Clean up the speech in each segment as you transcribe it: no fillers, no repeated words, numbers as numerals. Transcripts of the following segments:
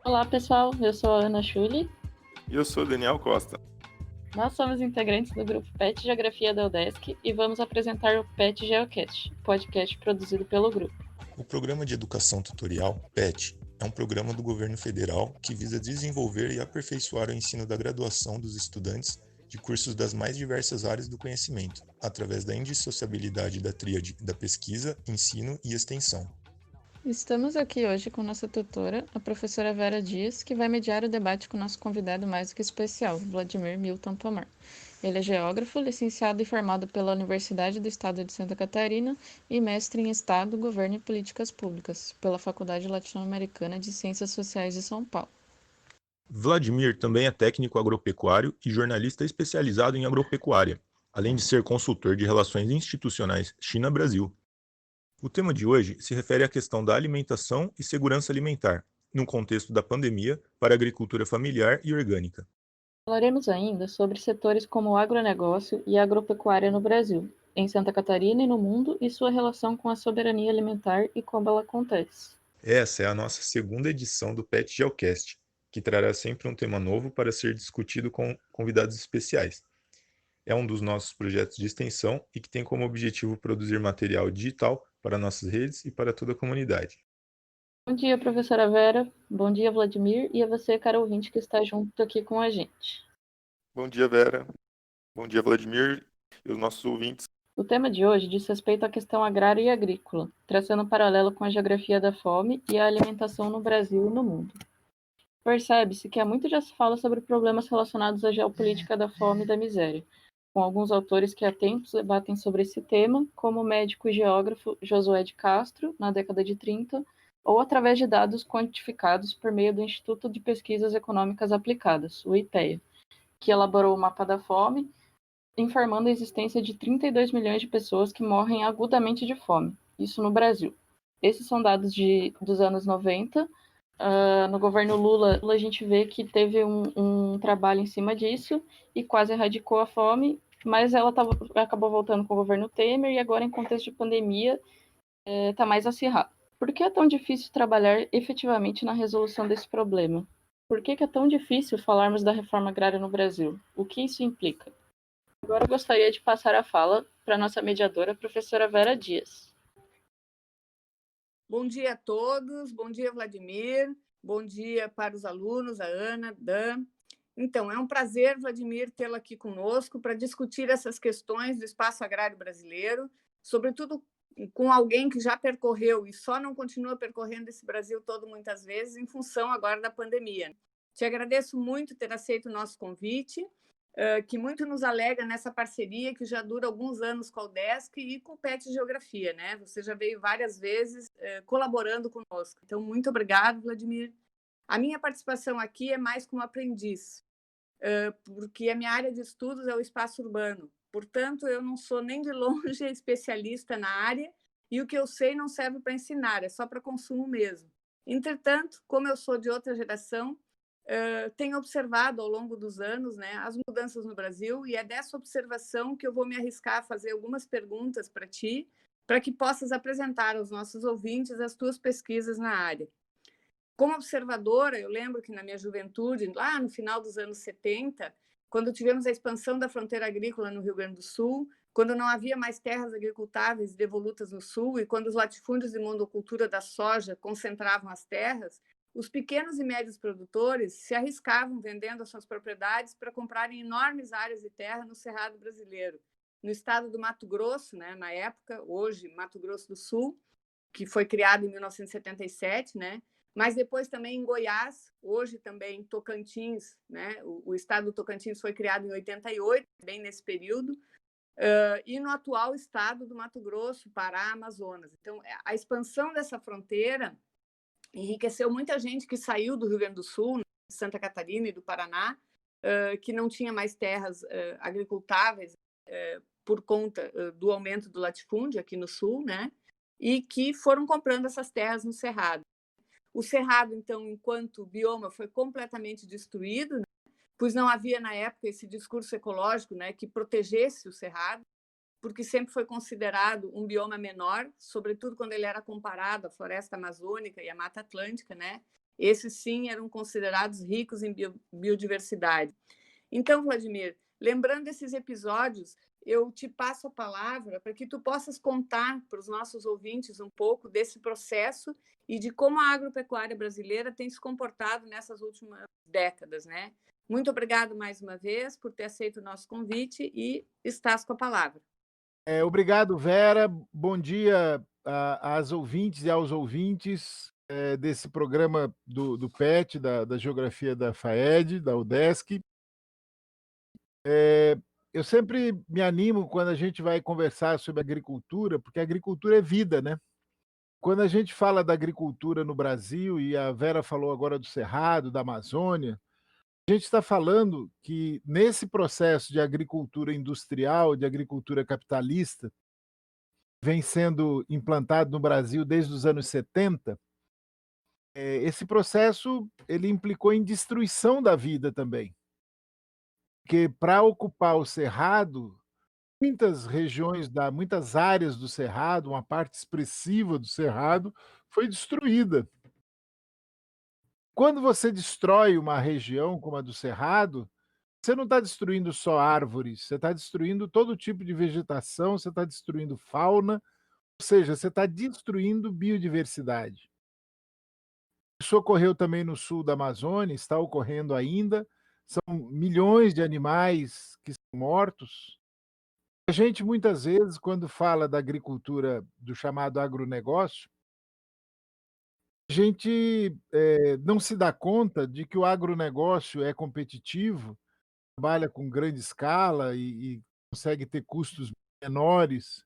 Olá, pessoal. Eu sou a Ana Schulli. E eu sou Daniel Costa. Nós somos integrantes do grupo PET Geografia da UDESC e vamos apresentar o PET Geocast, podcast produzido pelo grupo. O Programa de Educação Tutorial, PET, é um programa do governo federal que visa desenvolver e aperfeiçoar o ensino da graduação dos estudantes de cursos das mais diversas áreas do conhecimento, através da indissociabilidade da tríade da pesquisa, ensino e extensão. Estamos aqui hoje com nossa tutora, a professora Vera Dias, que vai mediar o debate com nosso convidado mais do que especial, Vladimir Milton Pomar. Ele é geógrafo, licenciado e formado pela Universidade do Estado de Santa Catarina e mestre em Estado, Governo e Políticas Públicas, pela Faculdade Latino-Americana de Ciências Sociais de São Paulo. Vladimir também é técnico agropecuário e jornalista especializado em agropecuária, além de ser consultor de relações institucionais China-Brasil. O tema de hoje se refere à questão da alimentação e segurança alimentar, no contexto da pandemia, para a agricultura familiar e orgânica. Falaremos ainda sobre setores como o agronegócio e a agropecuária no Brasil, em Santa Catarina e no mundo, e sua relação com a soberania alimentar e como ela acontece. Essa é a nossa segunda edição do PET Geocast, que trará sempre um tema novo para ser discutido com convidados especiais. É um dos nossos projetos de extensão e que tem como objetivo produzir material digital para nossas redes e para toda a comunidade. Bom dia, professora Vera. Bom dia, Vladimir. E a você, caro ouvinte, que está junto aqui com a gente. Bom dia, Vera. Bom dia, Vladimir e os nossos ouvintes. O tema de hoje diz respeito à questão agrária e agrícola, traçando um paralelo com a geografia da fome e a alimentação no Brasil e no mundo. Percebe-se que há muito já se fala sobre problemas relacionados à geopolítica da fome e da miséria, com alguns autores que há tempos debatem sobre esse tema, como o médico e geógrafo Josué de Castro, na década de 30, ou através de dados quantificados por meio do Instituto de Pesquisas Econômicas Aplicadas, o IPEA, que elaborou o mapa da fome, informando a existência de 32 milhões de pessoas que morrem agudamente de fome, isso no Brasil. Esses são dados dos anos 90. No governo Lula, a gente vê que teve um trabalho em cima disso e quase erradicou a fome, mas ela acabou voltando com o governo Temer e agora, em contexto de pandemia, está mais acirrado. Por que é tão difícil trabalhar efetivamente na resolução desse problema? Por que é tão difícil falarmos da reforma agrária no Brasil? O que isso implica? Agora eu gostaria de passar a fala para a nossa mediadora, a professora Vera Dias. Bom dia a todos, bom dia, Vladimir, bom dia para os alunos, a Ana, Dan. Então, é um prazer, Vladimir, tê-la aqui conosco para discutir essas questões do espaço agrário brasileiro, sobretudo com alguém que já percorreu e só não continua percorrendo esse Brasil todo muitas vezes em função agora da pandemia. Te agradeço muito ter aceito o nosso convite, que muito nos alega nessa parceria que já dura alguns anos com a UDESC e com o PET Geografia, né? Você já veio várias vezes colaborando conosco. Então, muito obrigado, Vladimir. A minha participação aqui é mais como aprendiz, porque a minha área de estudos é o espaço urbano. Portanto, eu não sou nem de longe especialista na área e o que eu sei não serve para ensinar, é só para consumo mesmo. Entretanto, como eu sou de outra geração, tenho observado ao longo dos anos, né, as mudanças no Brasil e é dessa observação que eu vou me arriscar a fazer algumas perguntas para ti, para que possas apresentar aos nossos ouvintes as tuas pesquisas na área. Como observadora, eu lembro que na minha juventude, lá no final dos anos 70, quando tivemos a expansão da fronteira agrícola no Rio Grande do Sul, quando não havia mais terras agricultáveis e devolutas no Sul e quando os latifúndios de monocultura da soja concentravam as terras, os pequenos e médios produtores se arriscavam vendendo as suas propriedades para comprarem enormes áreas de terra no Cerrado brasileiro, no estado do Mato Grosso, né, na época, hoje Mato Grosso do Sul, que foi criado em 1977, né, mas depois também em Goiás, hoje também Tocantins, né, o estado do Tocantins foi criado em 88, bem nesse período, e no atual estado do Mato Grosso, Pará, Amazonas. Então, a expansão dessa fronteira enriqueceu muita gente que saiu do Rio Grande do Sul, de Santa Catarina e do Paraná, que não tinha mais terras agricultáveis por conta do aumento do latifúndio aqui no Sul, né? E que foram comprando essas terras no Cerrado. O Cerrado, então, enquanto bioma, foi completamente destruído, né? Pois não havia, na época, esse discurso ecológico, né, que protegesse o Cerrado, porque sempre foi considerado um bioma menor, sobretudo quando ele era comparado à floresta amazônica e à Mata Atlântica, né? Esses sim eram considerados ricos em biodiversidade. Então, Vladimir, lembrando esses episódios, eu te passo a palavra para que tu possas contar para os nossos ouvintes um pouco desse processo e de como a agropecuária brasileira tem se comportado nessas últimas décadas, né? Muito obrigado mais uma vez por ter aceito o nosso convite e estás com a palavra. Obrigado, Vera. Bom dia às ouvintes e aos ouvintes desse programa do PET, da Geografia da FAED, da UDESC. Eu sempre me animo quando a gente vai conversar sobre agricultura, porque a agricultura é vida, né? Quando a gente fala da agricultura no Brasil, e a Vera falou agora do Cerrado, da Amazônia, a gente está falando que nesse processo de agricultura industrial, de agricultura capitalista, vem sendo implantado no Brasil desde os anos 70, esse processo ele implicou em destruição da vida também. Porque para ocupar o Cerrado, muitas regiões, muitas áreas do Cerrado, uma parte expressiva do Cerrado, foi destruída. Quando você destrói uma região como a do Cerrado, você não está destruindo só árvores, você está destruindo todo tipo de vegetação, você está destruindo fauna, ou seja, você está destruindo biodiversidade. Isso ocorreu também no sul da Amazônia, está ocorrendo ainda. São milhões de animais que são mortos. A gente, muitas vezes, quando fala da agricultura, do chamado agronegócio, a gente não se dá conta de que o agronegócio é competitivo, trabalha com grande escala e consegue ter custos menores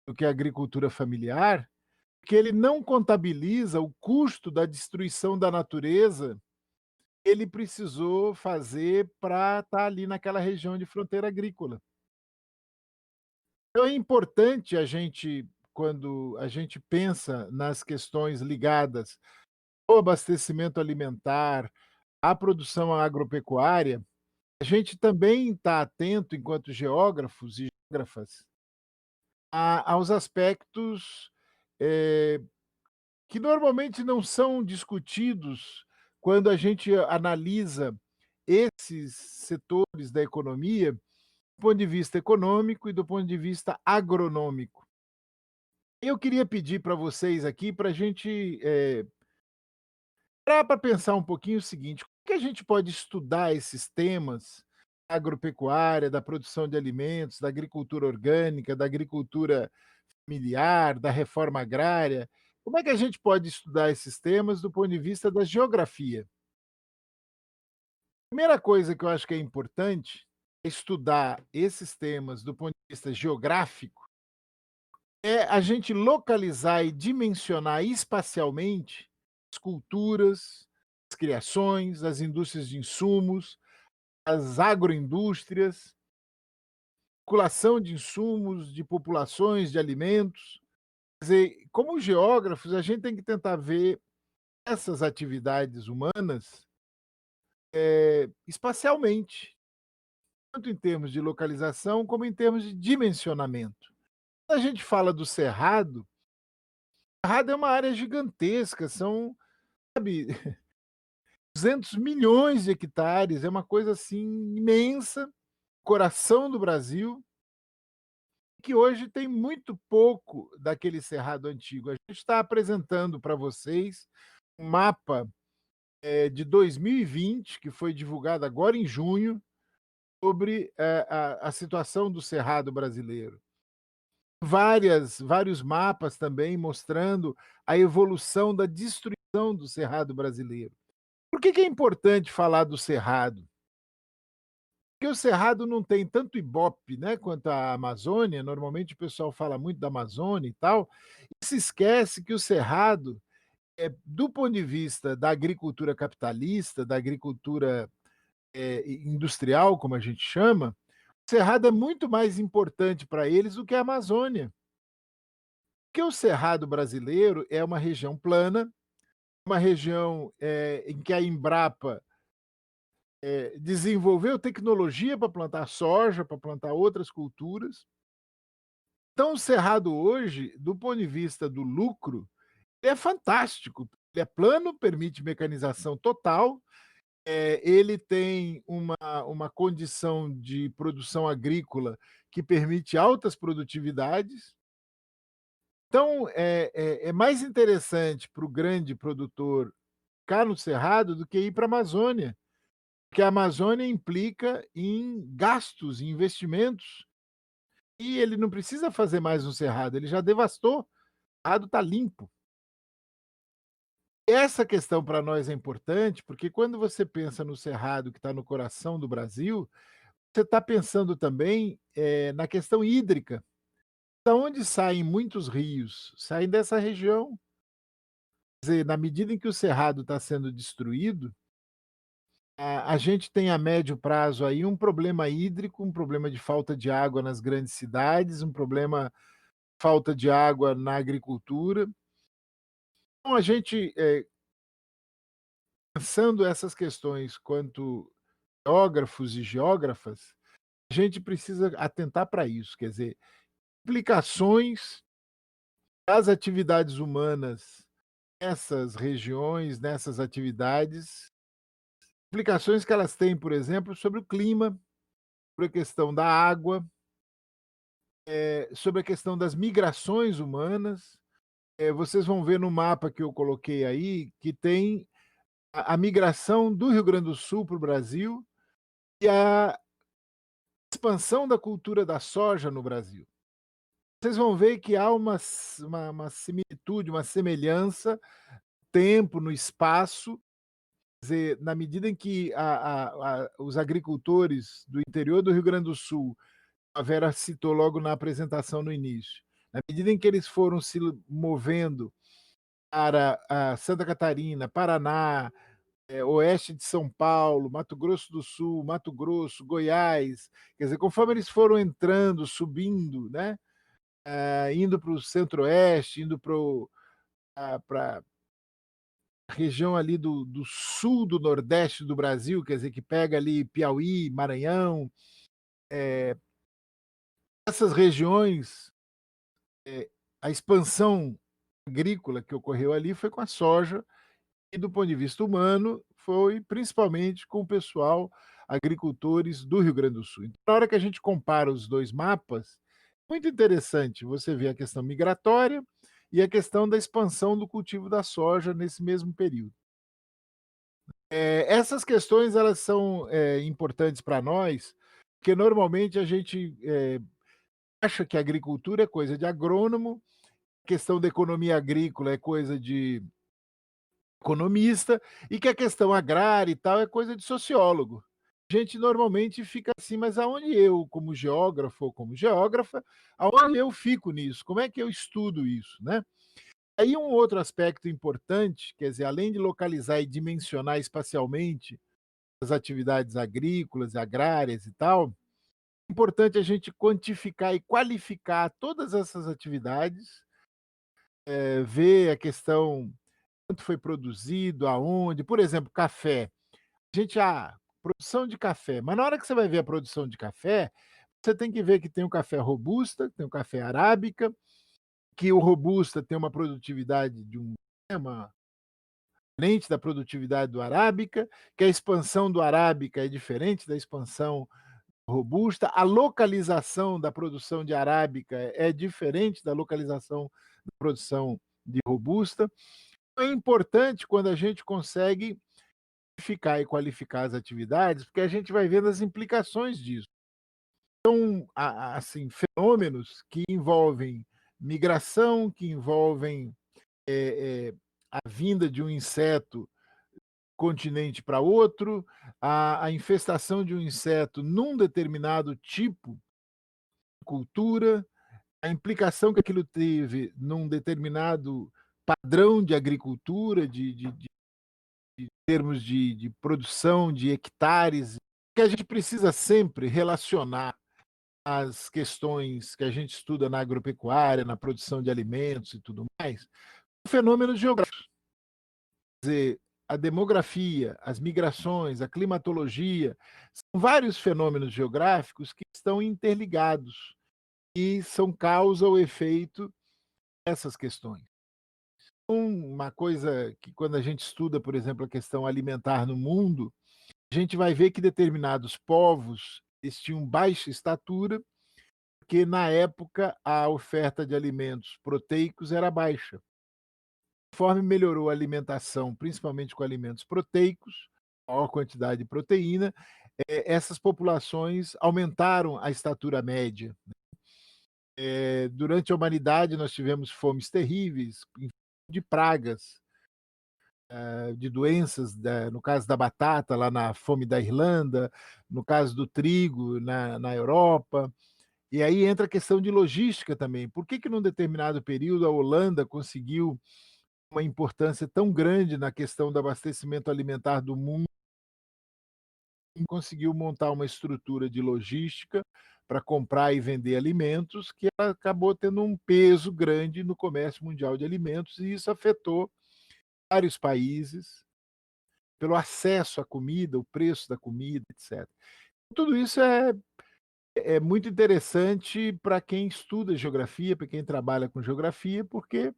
do que a agricultura familiar, que ele não contabiliza o custo da destruição da natureza que ele precisou fazer para estar ali naquela região de fronteira agrícola. Então é importante a gente, quando a gente pensa nas questões ligadas ao abastecimento alimentar, à produção agropecuária, a gente também está atento, enquanto geógrafos e geógrafas, aos aspectos que normalmente não são discutidos quando a gente analisa esses setores da economia do ponto de vista econômico e do ponto de vista agronômico. Eu queria pedir para vocês aqui para a gente parar para pensar um pouquinho o seguinte: como que a gente pode estudar esses temas da agropecuária, da produção de alimentos, da agricultura orgânica, da agricultura familiar, da reforma agrária? Como é que a gente pode estudar esses temas do ponto de vista da geografia? A primeira coisa que eu acho que é importante é estudar esses temas do ponto de vista geográfico, é a gente localizar e dimensionar espacialmente as culturas, as criações, as indústrias de insumos, as agroindústrias, circulação de insumos, de populações, de alimentos. Quer dizer, como geógrafos, a gente tem que tentar ver essas atividades humanas espacialmente, tanto em termos de localização como em termos de dimensionamento. Quando a gente fala do Cerrado, o Cerrado é uma área gigantesca, são, sabe, 200 milhões de hectares, é uma coisa assim imensa, coração do Brasil, que hoje tem muito pouco daquele Cerrado antigo. A gente está apresentando para vocês um mapa de 2020, que foi divulgado agora em junho, sobre a situação do Cerrado brasileiro. Vários mapas também mostrando a evolução da destruição do Cerrado brasileiro. Por que é importante falar do Cerrado? Porque o Cerrado não tem tanto Ibope, né, quanto a Amazônia. Normalmente o pessoal fala muito da Amazônia e tal, e se esquece que o Cerrado, do ponto de vista da agricultura capitalista, da agricultura industrial, como a gente chama, o Cerrado é muito mais importante para eles do que a Amazônia. Porque o Cerrado brasileiro é uma região plana, uma região em que a Embrapa desenvolveu tecnologia para plantar soja, para plantar outras culturas. Então, o Cerrado hoje, do ponto de vista do lucro, é fantástico. Ele é plano, permite mecanização total, ele tem uma condição de produção agrícola que permite altas produtividades. Então, é mais interessante para o grande produtor ficar no Cerrado do que ir para a Amazônia, porque a Amazônia implica em gastos, em investimentos, e ele não precisa fazer mais um Cerrado, ele já devastou, o Cerrado está limpo. Essa questão para nós é importante, porque quando você pensa no Cerrado, que está no coração do Brasil, você está pensando também na questão hídrica. Da onde saem muitos rios? Saem dessa região. Quer dizer, na medida em que o Cerrado está sendo destruído, a gente tem a médio prazo aí um problema hídrico, um problema de falta de água nas grandes cidades, um problema de falta de água na agricultura. Então, a gente, pensando essas questões quanto geógrafos e geógrafas, a gente precisa atentar para isso, quer dizer, implicações das atividades humanas nessas regiões, nessas atividades, implicações que elas têm, por exemplo, sobre o clima, sobre a questão da água, sobre a questão das migrações humanas. Vocês vão ver no mapa que eu coloquei aí que tem a migração do Rio Grande do Sul para o Brasil e a expansão da cultura da soja no Brasil. Vocês vão ver que há uma similitude, uma semelhança no tempo, no espaço. Quer dizer, na medida em que os agricultores do interior do Rio Grande do Sul, a Vera citou logo na apresentação no início, na medida em que eles foram se movendo para Santa Catarina, Paraná, oeste de São Paulo, Mato Grosso do Sul, Mato Grosso, Goiás, quer dizer, conforme eles foram entrando, subindo, né, indo para o centro-oeste, indo para a região ali do sul do nordeste do Brasil, quer dizer, que pega ali Piauí, Maranhão, essas regiões, a expansão agrícola que ocorreu ali foi com a soja, e do ponto de vista humano, foi principalmente com o pessoal, agricultores do Rio Grande do Sul. Então, na hora que a gente compara os dois mapas, muito interessante você ver a questão migratória e a questão da expansão do cultivo da soja nesse mesmo período. Essas questões elas são importantes para nós, porque normalmente a gente acha que a agricultura é coisa de agrônomo, a questão da economia agrícola é coisa de economista, e que a questão agrária e tal é coisa de sociólogo. A gente normalmente fica assim, mas aonde eu, como geógrafo ou como geógrafa, aonde eu fico nisso? Como é que eu estudo isso, né? Aí um outro aspecto importante, quer dizer, além de localizar e dimensionar espacialmente as atividades agrícolas, agrárias e tal, é importante a gente quantificar e qualificar todas essas atividades, ver a questão quanto foi produzido, aonde. Por exemplo, café. A gente, produção de café. Mas na hora que você vai ver a produção de café, você tem que ver que tem o café robusta, tem o café arábica, que o robusta tem uma produtividade uma diferente da produtividade do arábica, que a expansão do arábica é diferente da expansão robusta, a localização da produção de arábica é diferente da localização da produção de robusta. É importante quando a gente consegue qualificar e qualificar as atividades, porque a gente vai vendo as implicações disso. Então, assim, fenômenos que envolvem migração, que envolvem a vinda de um inseto continente para outro, a infestação de um inseto num determinado tipo de cultura, a implicação que aquilo teve num determinado padrão de agricultura, de termos de produção, de hectares, que a gente precisa sempre relacionar as questões que a gente estuda na agropecuária, na produção de alimentos e tudo mais, com fenômenos geográficos. Quer dizer, a demografia, as migrações, a climatologia, são vários fenômenos geográficos que estão interligados e são causa ou efeito dessas questões. uma coisa que quando a gente estuda, por exemplo, a questão alimentar no mundo, a gente vai ver que determinados povos eles tinham baixa estatura, porque na época a oferta de alimentos proteicos era baixa. Conforme melhorou a alimentação, principalmente com alimentos proteicos, maior quantidade de proteína, essas populações aumentaram a estatura média. Durante a humanidade, nós tivemos fomes terríveis, de pragas, de doenças, no caso da batata, lá na fome da Irlanda, no caso do trigo, na Europa. E aí entra a questão de logística também. Por que, num determinado período, a Holanda conseguiu uma importância tão grande na questão do abastecimento alimentar do mundo, conseguiu montar uma estrutura de logística para comprar e vender alimentos, que ela acabou tendo um peso grande no comércio mundial de alimentos, e isso afetou vários países pelo acesso à comida, o preço da comida, etc. Tudo isso é muito interessante para quem estuda geografia, para quem trabalha com geografia, porque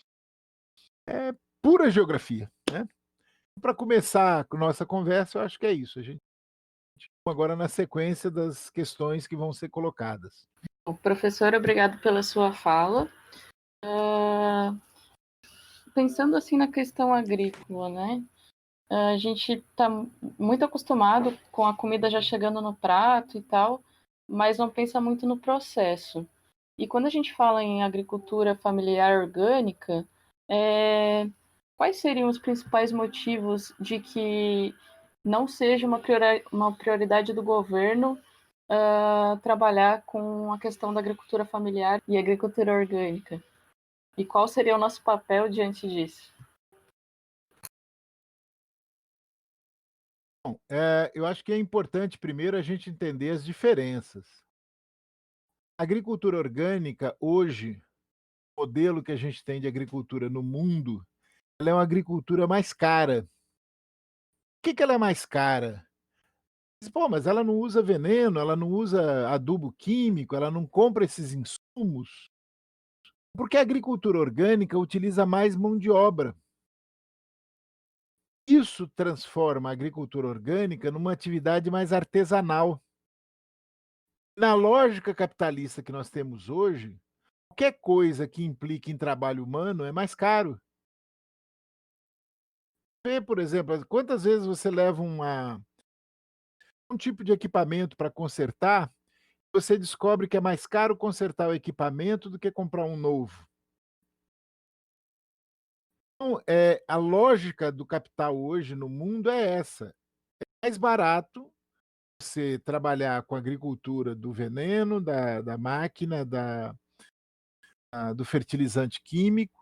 é pura geografia, né? Para começar com nossa conversa, eu acho que é isso. A gente agora na sequência das questões que vão ser colocadas. Professor, obrigado pela sua fala. Pensando assim na questão agrícola, né? A gente está muito acostumado com a comida já chegando no prato e tal, mas não pensa muito no processo. E quando a gente fala em agricultura familiar orgânica, quais seriam os principais motivos de que não seja uma prioridade do governo trabalhar com a questão da agricultura familiar e agricultura orgânica? E qual seria o nosso papel diante disso? Bom, eu acho que é importante primeiro a gente entender as diferenças. A agricultura orgânica, hoje, o modelo que a gente tem de agricultura no mundo, ela é uma agricultura mais cara. Por que ela é mais cara? Pô, mas ela não usa veneno, ela não usa adubo químico, ela não compra esses insumos. Porque a agricultura orgânica utiliza mais mão de obra. Isso transforma a agricultura orgânica numa atividade mais artesanal. Na lógica capitalista que nós temos hoje, qualquer coisa que implique em trabalho humano é mais caro. Por exemplo, quantas vezes você leva um tipo de equipamento para consertar, você descobre que é mais caro consertar o equipamento do que comprar um novo. Então, a lógica do capital hoje no mundo é essa. É mais barato você trabalhar com a agricultura do veneno, da máquina, do fertilizante químico,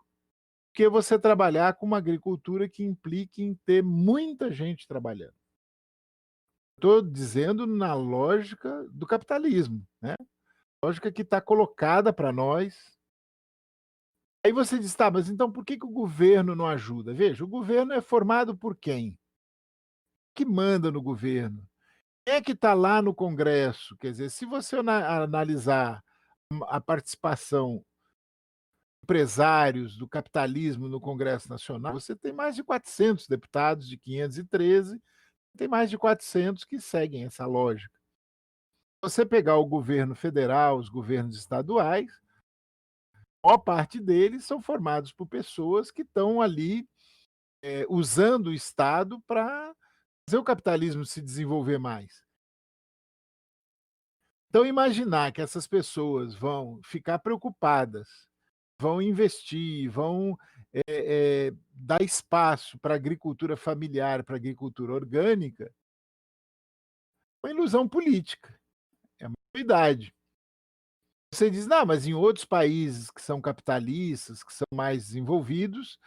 que você trabalhar com uma agricultura que implique em ter muita gente trabalhando. Estou dizendo na lógica do capitalismo, né? Lógica que está colocada para nós. Aí você diz, tá, mas então por que o governo não ajuda? Veja, o governo é formado por quem? Que manda no governo? Quem é que está lá no Congresso? Quer dizer, se você analisar a participação empresários do capitalismo no Congresso Nacional, você tem mais de 400 deputados de 513, tem mais de 400 que seguem essa lógica. Se você pegar o governo federal, os governos estaduais, a maior parte deles são formados por pessoas que estão ali usando o Estado para fazer o capitalismo se desenvolver mais. Então, imaginar que essas pessoas vão ficar preocupadas, vão investir, vão dar espaço para a agricultura familiar, para a agricultura orgânica, é uma ilusão política, é uma novidade. Você diz, não, mas em outros países que são capitalistas, que são mais desenvolvidos,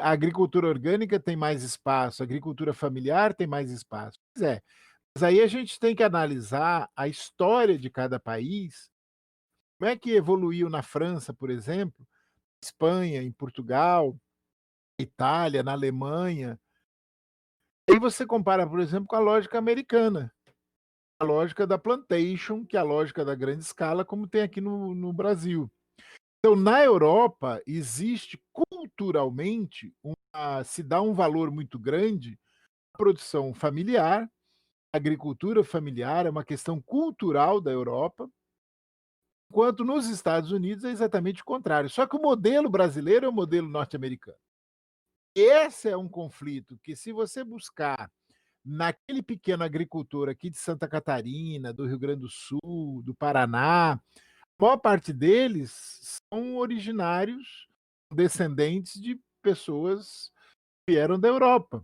a agricultura orgânica tem mais espaço, a agricultura familiar tem mais espaço. Pois é, mas aí a gente tem que analisar a história de cada país, como é que evoluiu na França, por exemplo, Espanha, em Portugal, Itália, na Alemanha. Aí você compara, por exemplo, com a lógica americana, a lógica da plantation, que é a lógica da grande escala, como tem aqui no Brasil. Então, na Europa, existe culturalmente se dá um valor muito grande à produção familiar, à agricultura familiar, é uma questão cultural da Europa, enquanto nos Estados Unidos é exatamente o contrário. Só que o modelo brasileiro é o modelo norte-americano. Esse é um conflito que, se você buscar naquele pequeno agricultor aqui de Santa Catarina, do Rio Grande do Sul, do Paraná, a maior parte deles são originários, descendentes de pessoas que vieram da Europa.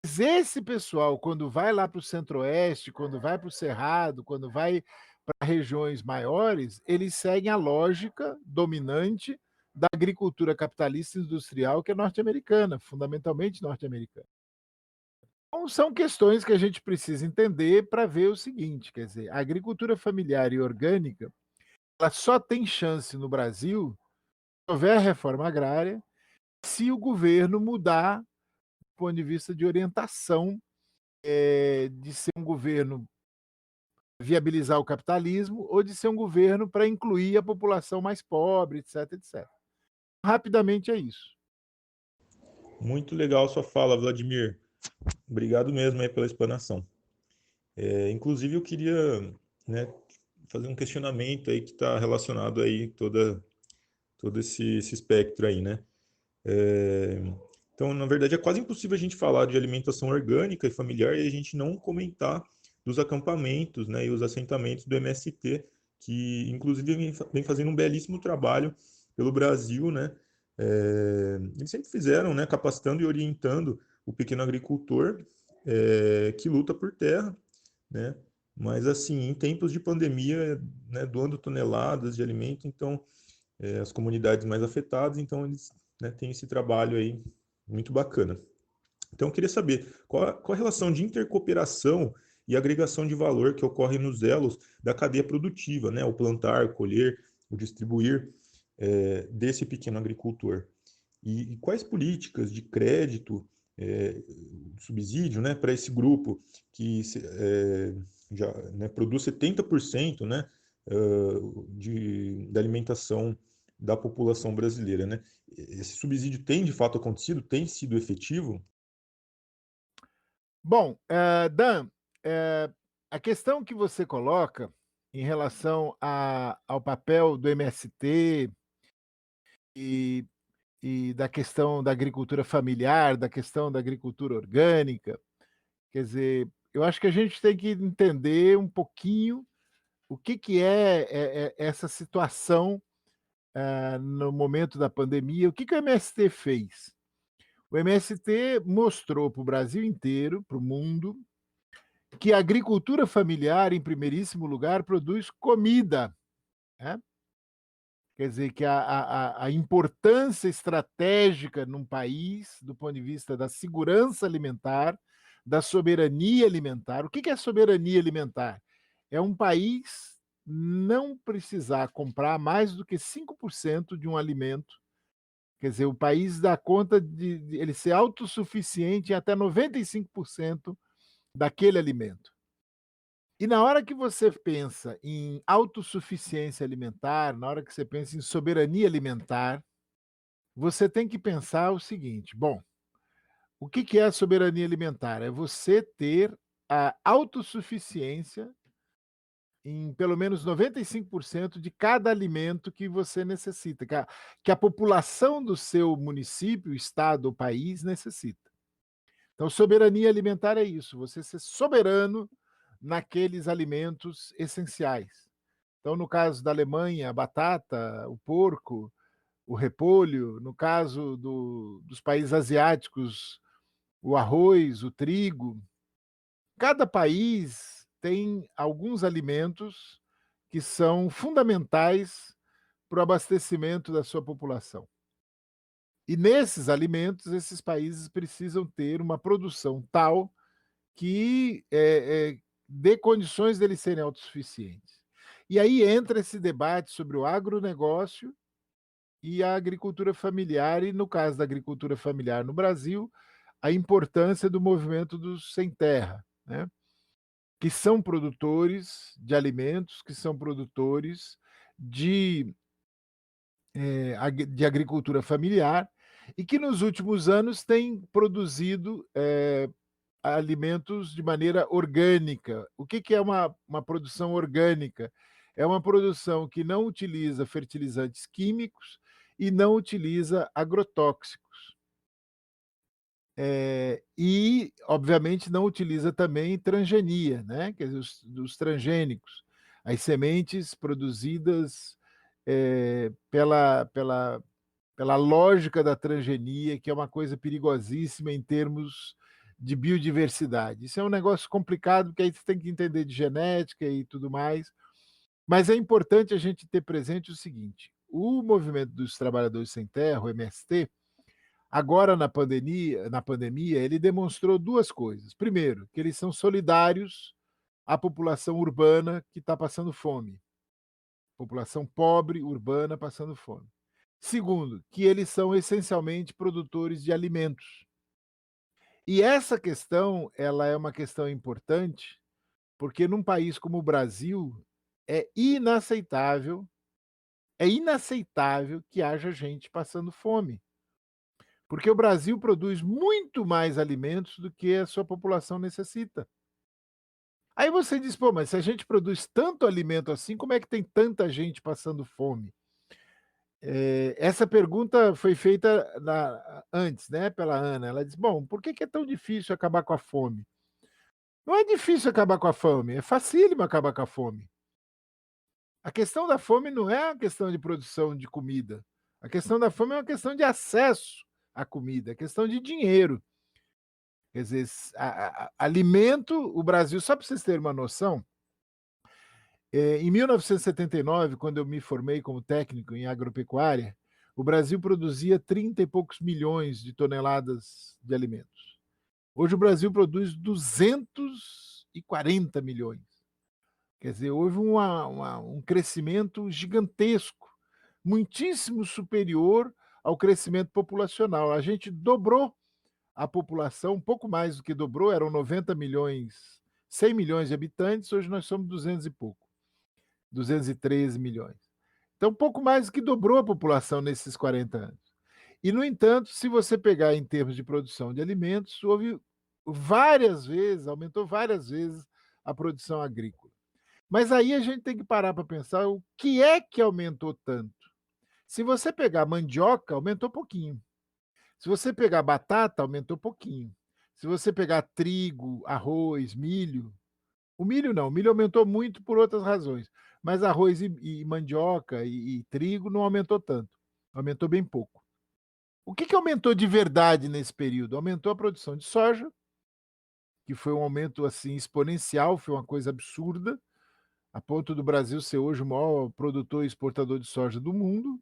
Mas esse pessoal, quando vai lá para o Centro-Oeste, quando vai para o Cerrado, quando vai para regiões maiores, eles seguem a lógica dominante da agricultura capitalista industrial, que é norte-americana, fundamentalmente norte-americana. Então, são questões que a gente precisa entender para ver o seguinte, quer dizer, a agricultura familiar e orgânica, ela só tem chance no Brasil se houver reforma agrária, se o governo mudar do ponto de vista de orientação, de ser um governo viabilizar o capitalismo ou de ser um governo para incluir a população mais pobre, etc, etc. Rapidamente é isso. Muito legal sua fala, Vladimir. Obrigado mesmo aí pela explanação. Inclusive, eu queria, né, fazer um questionamento aí que está relacionado aí todo esse espectro aí, né? Então, na verdade, é quase impossível a gente falar de alimentação orgânica e familiar e a gente não comentar dos acampamentos, né, e os assentamentos do MST, que inclusive vem fazendo um belíssimo trabalho pelo Brasil, né? Eles sempre fizeram, né, capacitando e orientando o pequeno agricultor que luta por terra, né? Mas assim, em tempos de pandemia, né, doando toneladas de alimento, então as comunidades mais afetadas, então eles, né, têm esse trabalho aí muito bacana. Então, eu queria saber qual a relação de intercooperação e agregação de valor que ocorre nos elos da cadeia produtiva, né? O plantar, colher, o distribuir desse pequeno agricultor. E quais políticas de crédito, subsídio, né, para esse grupo que já, né, produz 70%, né, da alimentação da população brasileira, né? Esse subsídio tem de fato acontecido, tem sido efetivo? Bom, Dan, a questão que você coloca em relação ao papel do MST e, e da questão da agricultura familiar, da questão da agricultura orgânica, quer dizer, eu acho que a gente tem que entender um pouquinho o que é essa situação no momento da pandemia. O que o MST fez? O MST mostrou para o Brasil inteiro, para o mundo, que a agricultura familiar, em primeiríssimo lugar, produz comida, né? Quer dizer, que a importância estratégica num país, do ponto de vista da segurança alimentar, da soberania alimentar. O que é soberania alimentar? É um país não precisar comprar mais do que 5% de um alimento. Quer dizer, o país dá conta de ele ser autossuficiente em até 95% daquele alimento. E na hora que você pensa em autossuficiência alimentar, na hora que você pensa em soberania alimentar, você tem que pensar o seguinte: bom, o que é a soberania alimentar? É você ter a autossuficiência em pelo menos 95% de cada alimento que você necessita, que a população do seu município, estado ou país necessita. Então, soberania alimentar é isso, você ser soberano naqueles alimentos essenciais. Então, no caso da Alemanha, a batata, o porco, o repolho; no caso dos países asiáticos, o arroz, o trigo. Cada país tem alguns alimentos que são fundamentais para o abastecimento da sua população. E nesses alimentos, esses países precisam ter uma produção tal que dê condições deles serem autossuficientes. E aí entra esse debate sobre o agronegócio e a agricultura familiar, e no caso da agricultura familiar no Brasil, a importância do movimento dos sem terra, né? Que são produtores de alimentos, que são produtores de de agricultura familiar e que nos últimos anos tem produzido alimentos de maneira orgânica. O que é uma produção orgânica? É uma produção que não utiliza fertilizantes químicos e não utiliza agrotóxicos. E, obviamente, não utiliza também transgenia, né? Quer dizer, os transgênicos, as sementes produzidas pela lógica da transgenia, que é uma coisa perigosíssima em termos de biodiversidade. Isso é um negócio complicado, porque aí você tem que entender de genética e tudo mais, mas é importante a gente ter presente o seguinte: o Movimento dos Trabalhadores Sem Terra, o MST, agora na pandemia, ele demonstrou duas coisas. Primeiro, que eles são solidários à população urbana que está passando fome. População pobre, urbana, passando fome. Segundo, que eles são essencialmente produtores de alimentos. E essa questão, ela é uma questão importante, porque num país como o Brasil, é inaceitável que haja gente passando fome. Porque o Brasil produz muito mais alimentos do que a sua população necessita. Aí você diz, pô, mas se a gente produz tanto alimento assim, como é que tem tanta gente passando fome? Essa pergunta foi feita antes, né, pela Ana. Ela disse, bom, por que é tão difícil acabar com a fome? Não é difícil acabar com a fome, é facílimo acabar com a fome. A questão da fome não é a questão de produção de comida. A questão da fome é uma questão de acesso à comida, é questão de dinheiro. Quer dizer, alimento, o Brasil, só para vocês terem uma noção, em 1979, quando eu me formei como técnico em agropecuária, o Brasil produzia 30 e poucos milhões de toneladas de alimentos. Hoje o Brasil produz 240 milhões. Quer dizer, houve um crescimento gigantesco, muitíssimo superior ao crescimento populacional. A gente dobrou a população, um pouco mais do que dobrou, eram 90 milhões, 100 milhões de habitantes, hoje nós somos 200 e pouco, 213 milhões. Então, um pouco mais do que dobrou a população nesses 40 anos. E, no entanto, se você pegar em termos de produção de alimentos, houve aumentou várias vezes a produção agrícola. Mas aí a gente tem que parar para pensar o que é que aumentou tanto. Se você pegar mandioca, aumentou pouquinho. Se você pegar batata, aumentou pouquinho. Se você pegar trigo, arroz, milho, o milho não, o milho aumentou muito por outras razões, mas arroz e mandioca e trigo não aumentou tanto, aumentou bem pouco. O que aumentou de verdade nesse período? Aumentou a produção de soja, que foi um aumento assim exponencial, foi uma coisa absurda, a ponto do Brasil ser hoje o maior produtor e exportador de soja do mundo,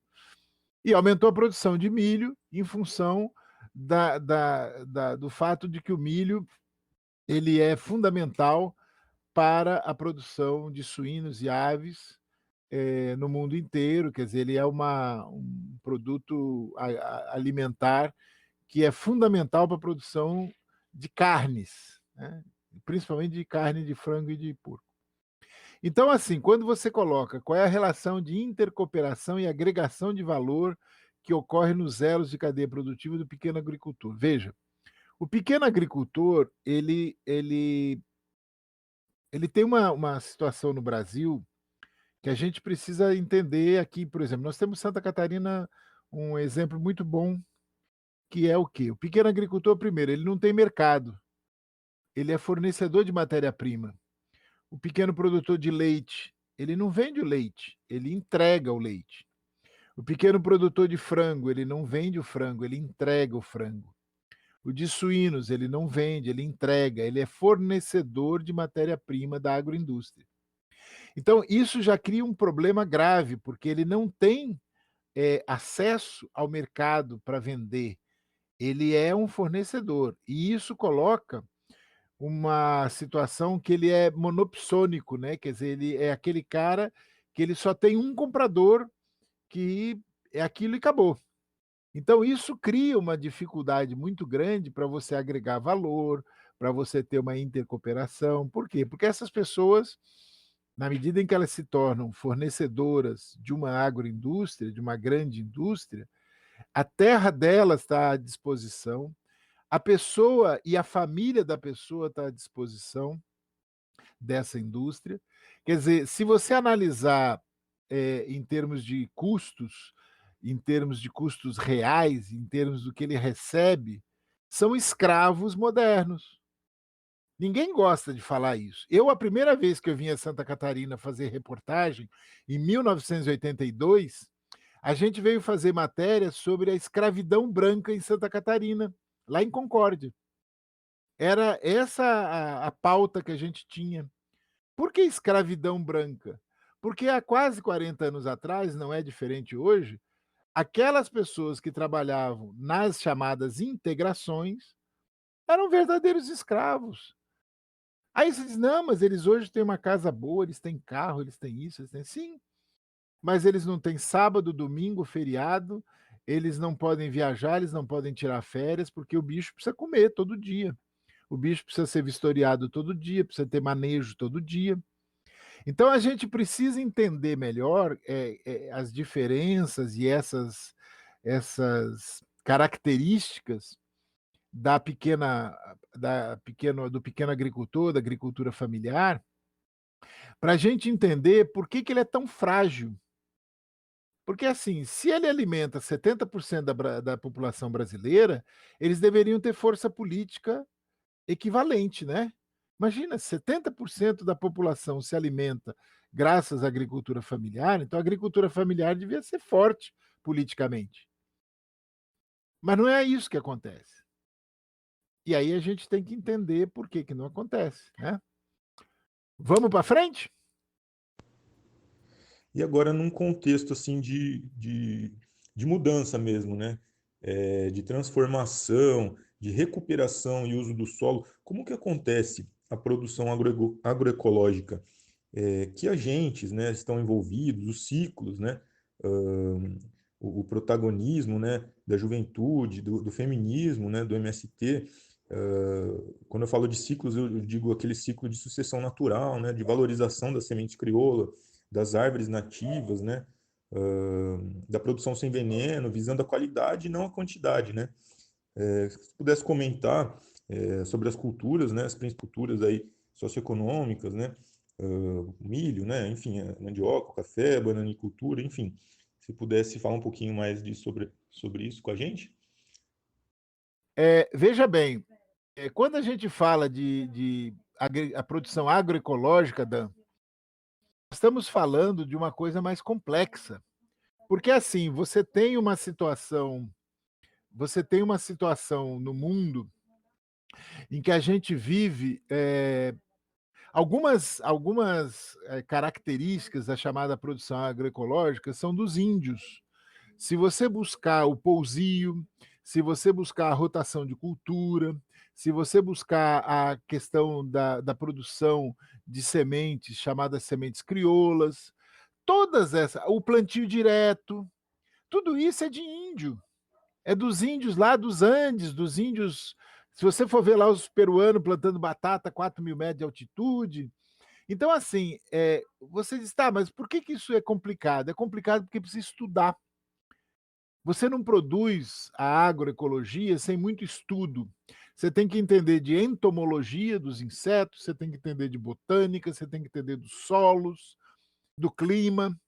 e aumentou a produção de milho em função do fato de que o milho ele é fundamental para a produção de suínos e aves no mundo inteiro. Quer dizer, ele é um produto alimentar que é fundamental para a produção de carnes, né? Principalmente de carne de frango e de porco. Então, assim, quando você coloca qual é a relação de intercooperação e agregação de valor que ocorre nos elos de cadeia produtiva do pequeno agricultor. Veja, o pequeno agricultor, ele tem uma situação no Brasil que a gente precisa entender aqui. Por exemplo, nós temos Santa Catarina, um exemplo muito bom, que é o quê? O pequeno agricultor, primeiro, ele não tem mercado, ele é fornecedor de matéria-prima. O pequeno produtor de leite, ele não vende o leite, ele entrega o leite. O pequeno produtor de frango, ele não vende o frango, ele entrega o frango. O de suínos, ele não vende, ele entrega, ele é fornecedor de matéria-prima da agroindústria. Então, isso já cria um problema grave, porque ele não tem acesso ao mercado para vender. Ele é um fornecedor. E isso coloca uma situação que ele é monopsônico, né? Quer dizer, ele é aquele cara que ele só tem um comprador, que é aquilo e acabou. Então, isso cria uma dificuldade muito grande para você agregar valor, para você ter uma intercooperação. Por quê? Porque essas pessoas na medida em que elas se tornam fornecedoras de uma agroindústria, de uma grande indústria, a terra delas está à disposição, a pessoa e a família da pessoa está à disposição dessa indústria. Quer dizer, se você analisar em termos de custos, em termos de custos reais, em termos do que ele recebe, são escravos modernos. Ninguém gosta de falar isso. Eu, a primeira vez que eu vim a Santa Catarina fazer reportagem, em 1982, a gente veio fazer matéria sobre a escravidão branca em Santa Catarina, lá em Concórdia. Era essa a pauta que a gente tinha. Por que escravidão branca? Porque há quase 40 anos atrás, não é diferente hoje, aquelas pessoas que trabalhavam nas chamadas integrações eram verdadeiros escravos. Aí você diz, não, mas eles hoje têm uma casa boa, eles têm carro, eles têm isso, eles têm... Sim, mas eles não têm sábado, domingo, feriado, eles não podem viajar, eles não podem tirar férias, porque o bicho precisa comer todo dia. O bicho precisa ser vistoriado todo dia, precisa ter manejo todo dia. Então a gente precisa entender melhor as diferenças e essas características do pequeno agricultor, da agricultura familiar, para a gente entender por que ele é tão frágil. Porque, assim, se ele alimenta 70% da população brasileira, eles deveriam ter força política equivalente, né? Imagina, 70% da população se alimenta graças à agricultura familiar, então a agricultura familiar devia ser forte politicamente. Mas não é isso que acontece. E aí a gente tem que entender por que não acontece, né? Vamos para frente? E agora num contexto assim de mudança mesmo, né? De transformação, de recuperação e uso do solo, como que acontece a produção agroecológica? Que agentes, né, estão envolvidos, os ciclos, né? O protagonismo, né, da juventude, do feminismo, né, do MST. Quando eu falo de ciclos, eu digo aquele ciclo de sucessão natural, né, de valorização da semente crioula, das árvores nativas, né, da produção sem veneno, visando a qualidade e não a quantidade, né. Se pudesse comentar sobre as culturas, né, as principais culturas aí socioeconômicas, né, milho, né, enfim, mandioca, café, bananicultura, enfim, se pudesse falar um pouquinho mais sobre isso com a gente. Veja bem, quando a gente fala de a produção agroecológica, Dan, estamos falando de uma coisa mais complexa. Porque, assim, você tem uma situação no mundo em que a gente vive algumas características da chamada produção agroecológica são dos índios. Se você buscar o pousio, se você buscar a rotação de cultura, se você buscar a questão da produção de sementes, chamadas sementes crioulas, todas essas, o plantio direto, tudo isso é de índio. É dos índios lá dos Andes, dos índios. Se você for ver lá os peruanos plantando batata a 4.000 metros de altitude. Então, assim, você diz, tá, mas por que isso é complicado? É complicado porque precisa estudar. Você não produz a agroecologia sem muito estudo. Você tem que entender de entomologia dos insetos, você tem que entender de botânica, você tem que entender dos solos, do clima.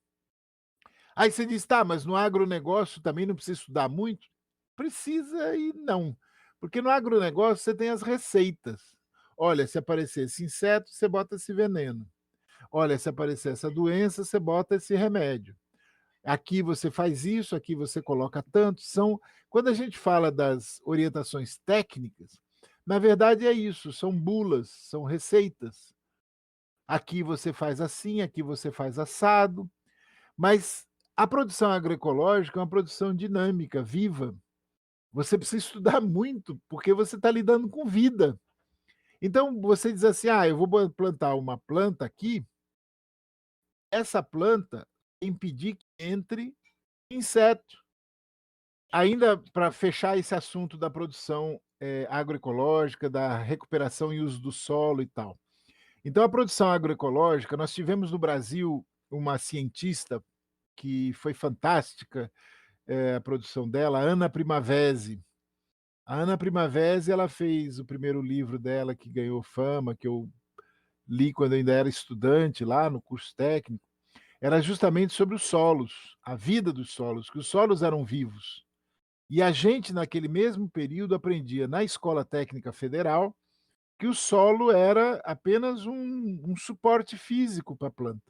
Aí você diz, tá, mas no agronegócio também não precisa estudar muito? Precisa e não. Porque no agronegócio você tem as receitas. Olha, se aparecer esse inseto, você bota esse veneno. Olha, se aparecer essa doença, você bota esse remédio. Aqui você faz isso, aqui você coloca tanto. Quando a gente fala das orientações técnicas, na verdade é isso, são bulas, são receitas. Aqui você faz assim, aqui você faz assado. Mas a produção agroecológica é uma produção dinâmica, viva. Você precisa estudar muito, porque você está lidando com vida. Então, você diz assim, eu vou plantar uma planta aqui, essa planta impedir que entre inseto. Ainda para fechar esse assunto da produção agroecológica, da recuperação e uso do solo e tal. Então, a produção agroecológica, nós tivemos no Brasil uma cientista que foi fantástica, a produção dela, Ana Primavesi. A Ana Primavesi, ela fez o primeiro livro dela que ganhou fama, que eu li quando eu ainda era estudante lá no curso técnico, era justamente sobre os solos, a vida dos solos, que os solos eram vivos. E a gente, naquele mesmo período, aprendia na Escola Técnica Federal que o solo era apenas um suporte físico para a planta.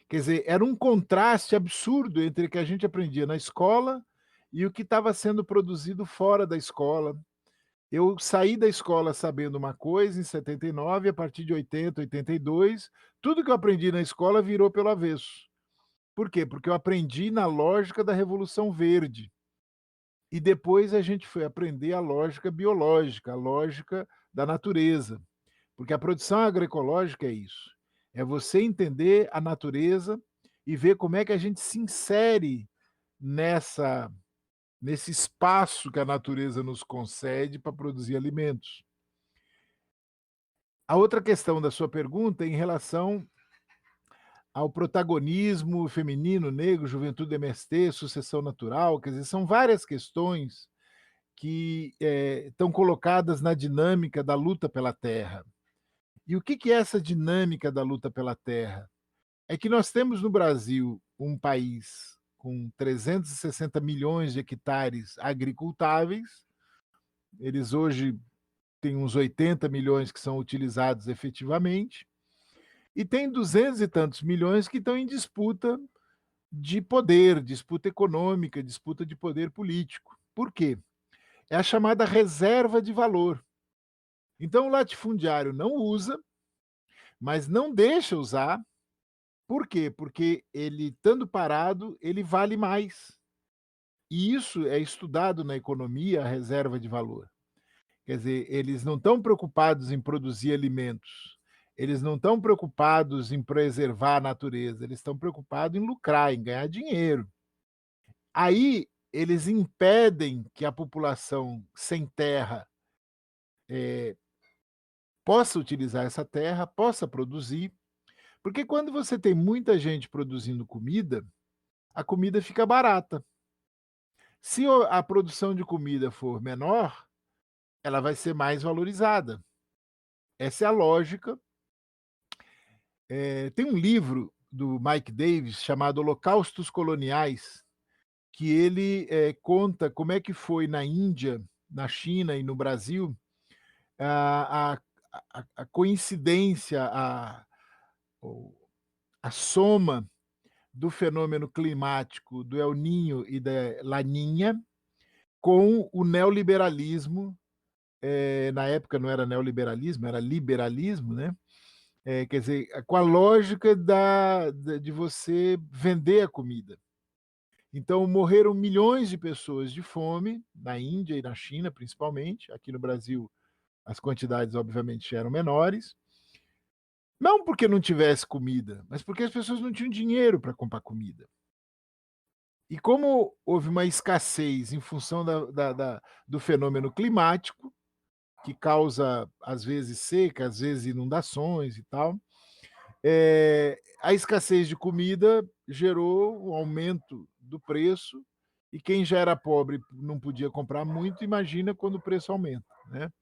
Quer dizer, era um contraste absurdo entre o que a gente aprendia na escola e o que estava sendo produzido fora da escola. Eu saí da escola sabendo uma coisa em 79, a partir de 80, 82, tudo que eu aprendi na escola virou pelo avesso. Por quê? Porque eu aprendi na lógica da Revolução Verde. E depois a gente foi aprender a lógica biológica, a lógica da natureza. Porque a produção agroecológica é isso. É você entender a natureza e ver como é que a gente se insere nesse espaço que a natureza nos concede para produzir alimentos. A outra questão da sua pergunta é em relação ao protagonismo feminino, negro, juventude MST, sucessão natural, quer dizer, são várias questões que estão colocadas na dinâmica da luta pela terra. E o que é essa dinâmica da luta pela terra? É que nós temos no Brasil um país com 360 milhões de hectares agricultáveis, eles hoje têm uns 80 milhões que são utilizados efetivamente, e tem 200 e tantos milhões que estão em disputa de poder, disputa econômica, disputa de poder político. Por quê? É a chamada reserva de valor. Então, o latifundiário não usa, mas não deixa usar. Por quê? Porque ele, estando parado, ele vale mais. E isso é estudado na economia, a reserva de valor. Quer dizer, eles não estão preocupados em produzir alimentos, eles não estão preocupados em preservar a natureza, eles estão preocupados em lucrar, em ganhar dinheiro. Aí, eles impedem que a população sem terra possa utilizar essa terra, possa produzir, porque quando você tem muita gente produzindo comida, a comida fica barata. Se a produção de comida for menor, ela vai ser mais valorizada. Essa é a lógica. Tem um livro do Mike Davis chamado Holocaustos Coloniais, que ele conta como é que foi na Índia, na China e no Brasil a coincidência, a soma do fenômeno climático do El Niño e da Laninha com o neoliberalismo, na época não era neoliberalismo, era liberalismo, né? Quer dizer, com a lógica de você vender a comida. Então, morreram milhões de pessoas de fome, na Índia e na China, principalmente. Aqui no Brasil, as quantidades, obviamente, eram menores. Não porque não tivesse comida, mas porque as pessoas não tinham dinheiro para comprar comida. E como houve uma escassez em função do fenômeno climático, que causa, às vezes, seca, às vezes inundações e tal, a escassez de comida gerou um aumento do preço, e quem já era pobre não podia comprar muito, imagina quando o preço aumenta, né?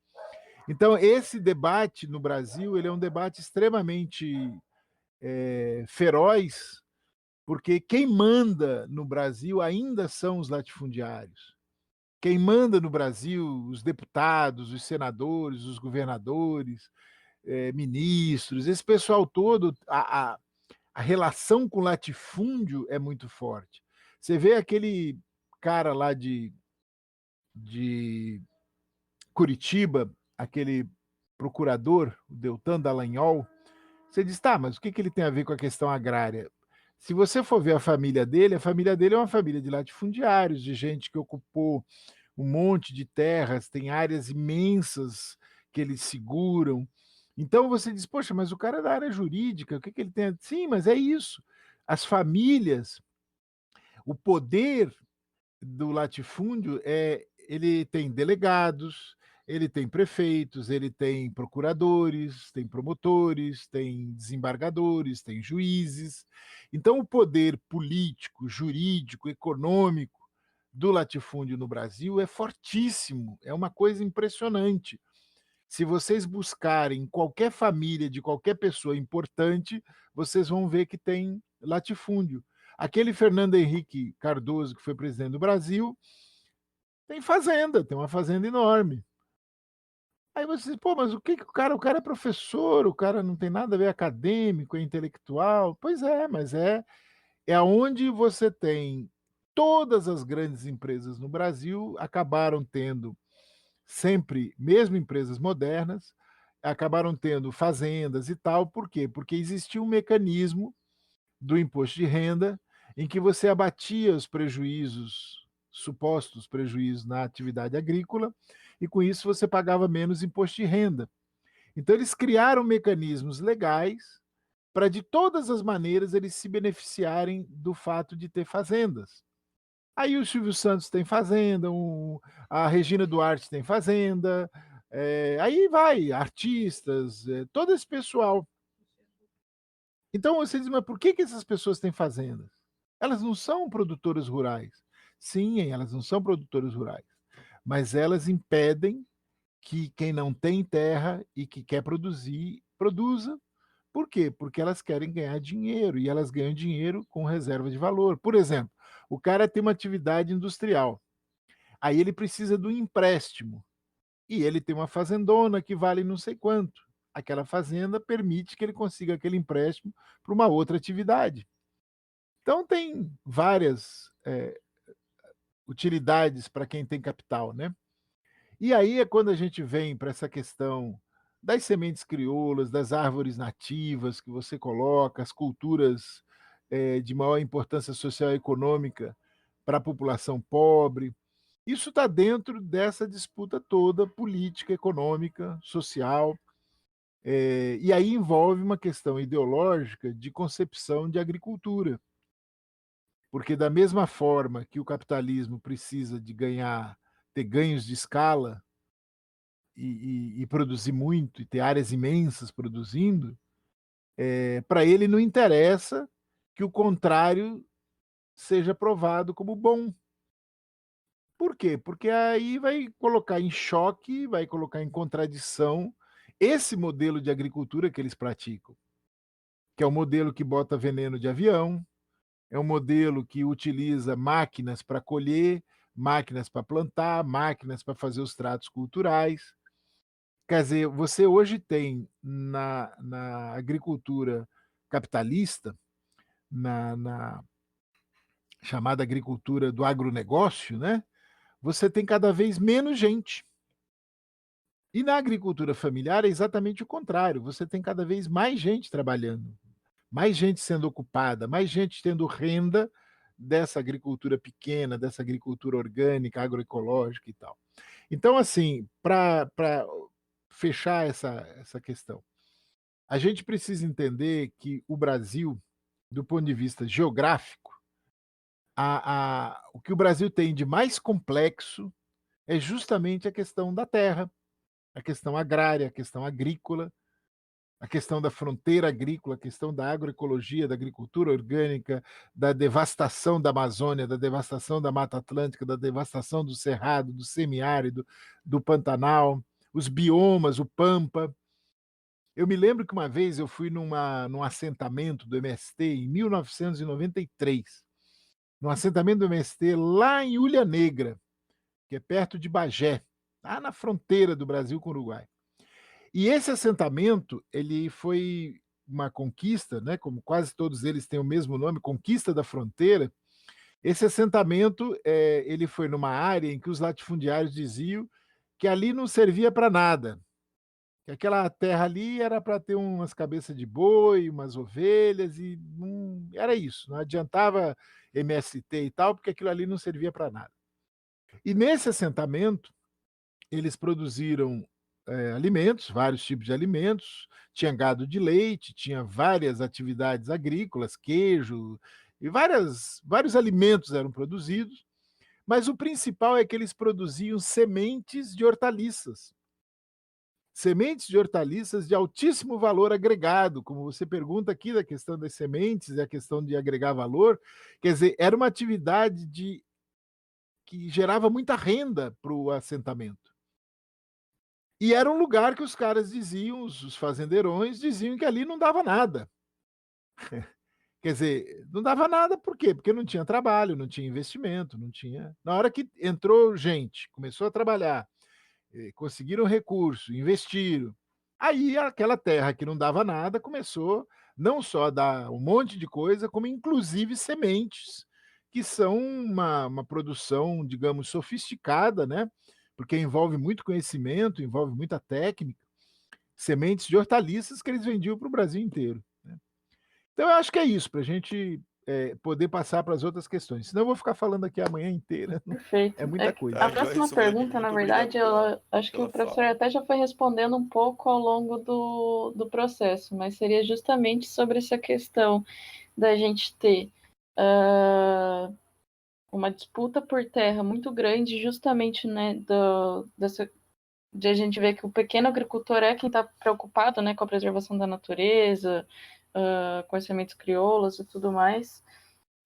Então, esse debate no Brasil, ele é um debate extremamente feroz, porque quem manda no Brasil ainda são os latifundiários. Quem manda no Brasil, os deputados, os senadores, os governadores, ministros, esse pessoal todo, a relação com o latifúndio é muito forte. Você vê aquele cara lá de Curitiba, aquele procurador, o Deltan Dallagnol, você diz, tá, mas o que ele tem a ver com a questão agrária? Se você for ver a família dele é uma família de latifundiários, de gente que ocupou um monte de terras, tem áreas imensas que eles seguram. Então você diz, poxa, mas o cara é da área jurídica, o que ele tem? Sim, mas é isso. As famílias, o poder do latifúndio ele tem delegados, ele tem prefeitos, ele tem procuradores, tem promotores, tem desembargadores, tem juízes. Então, o poder político, jurídico, econômico do latifúndio no Brasil é fortíssimo, é uma coisa impressionante. Se vocês buscarem qualquer família de qualquer pessoa importante, vocês vão ver que tem latifúndio. Aquele Fernando Henrique Cardoso, que foi presidente do Brasil, tem fazenda, tem uma fazenda enorme. Aí você diz, pô, mas o que o cara é professor, o cara não tem nada a ver acadêmico, é intelectual. Pois é, mas é aonde você tem todas as grandes empresas no Brasil acabaram tendo sempre, mesmo empresas modernas, acabaram tendo fazendas e tal. Por quê? Porque existia um mecanismo do imposto de renda em que você abatia os prejuízos, supostos prejuízos na atividade agrícola, e com isso você pagava menos imposto de renda. Então eles criaram mecanismos legais para de todas as maneiras eles se beneficiarem do fato de ter fazendas. Aí o Silvio Santos tem fazenda, a Regina Duarte tem fazenda, aí vai, artistas, todo esse pessoal. Então você diz, mas por que essas pessoas têm fazendas? Elas não são produtoras rurais. Sim, elas não são produtoras rurais, mas elas impedem que quem não tem terra e que quer produzir, produza. Por quê? Porque elas querem ganhar dinheiro, e elas ganham dinheiro com reserva de valor. Por exemplo, o cara tem uma atividade industrial, aí ele precisa do empréstimo, e ele tem uma fazendona que vale não sei quanto. Aquela fazenda permite que ele consiga aquele empréstimo para uma outra atividade. Então tem várias utilidades para quem tem capital, né? E aí é quando a gente vem para essa questão das sementes crioulas, das árvores nativas que você coloca, as culturas de maior importância social e econômica para a população pobre. Isso está dentro dessa disputa toda, política, econômica, social, e aí envolve uma questão ideológica de concepção de agricultura. Porque da mesma forma que o capitalismo precisa de ter ganhos de escala e produzir muito, e ter áreas imensas produzindo, para ele não interessa que o contrário seja provado como bom. Por quê? Porque aí vai colocar em choque, vai colocar em contradição esse modelo de agricultura que eles praticam, que é o modelo que bota veneno de avião, é um modelo que utiliza máquinas para colher, máquinas para plantar, máquinas para fazer os tratos culturais. Quer dizer, você hoje tem na agricultura capitalista, na chamada agricultura do agronegócio, né? Você tem cada vez menos gente. E na agricultura familiar é exatamente o contrário, você tem cada vez mais gente trabalhando, mais gente sendo ocupada, mais gente tendo renda dessa agricultura pequena, dessa agricultura orgânica, agroecológica e tal. Então, assim, para fechar essa questão, a gente precisa entender que o Brasil, do ponto de vista geográfico, o que o Brasil tem de mais complexo é justamente a questão da terra, a questão agrária, a questão agrícola, a questão da fronteira agrícola, a questão da agroecologia, da agricultura orgânica, da devastação da Amazônia, da devastação da Mata Atlântica, da devastação do Cerrado, do semiárido, do Pantanal, os biomas, o Pampa. Eu me lembro que uma vez eu fui num assentamento do MST em 1993, num assentamento do MST lá em Ilha Negra, que é perto de Bagé, lá na fronteira do Brasil com o Uruguai. E esse assentamento, ele foi uma conquista, né, como quase todos eles têm o mesmo nome, Conquista da Fronteira. Esse assentamento, ele foi numa área em que os latifundiários diziam que ali não servia para nada, que aquela terra ali era para ter umas cabeças de boi, umas ovelhas, e era isso, não adiantava MST e tal, porque aquilo ali não servia para nada. E nesse assentamento, eles produziram alimentos, vários tipos de alimentos, tinha gado de leite, tinha várias atividades agrícolas, queijo, e vários alimentos eram produzidos, Mas o principal é que eles produziam sementes de hortaliças. Sementes de hortaliças de altíssimo valor agregado, como você pergunta aqui da questão das sementes e a questão de agregar valor, quer dizer, era uma atividade que gerava muita renda para o assentamento. E era um lugar que os caras diziam, os fazendeirões diziam que ali não dava nada. Quer dizer, não dava nada por quê? Porque não tinha trabalho, não tinha investimento, não tinha. Na hora que entrou gente, começou a trabalhar, conseguiram recurso, investiram, aí aquela terra que não dava nada começou não só a dar um monte de coisa, como inclusive sementes, que são uma produção, digamos, sofisticada, né? Porque envolve muito conhecimento, envolve muita técnica, sementes de hortaliças que eles vendiam para o Brasil inteiro. Então, eu acho que é isso, para a gente poder passar para as outras questões. Senão, eu vou ficar falando aqui a manhã inteira. Perfeito. É muita coisa. A próxima Joyce, pergunta, na muito verdade, obrigado eu acho que pela o professor fala. até já foi respondendo um pouco ao longo do processo, mas seria justamente sobre essa questão da gente ter uma disputa por terra muito grande, justamente, né, de a gente ver que o pequeno agricultor é quem está preocupado, né, com a preservação da natureza, com as sementes crioulas e tudo mais.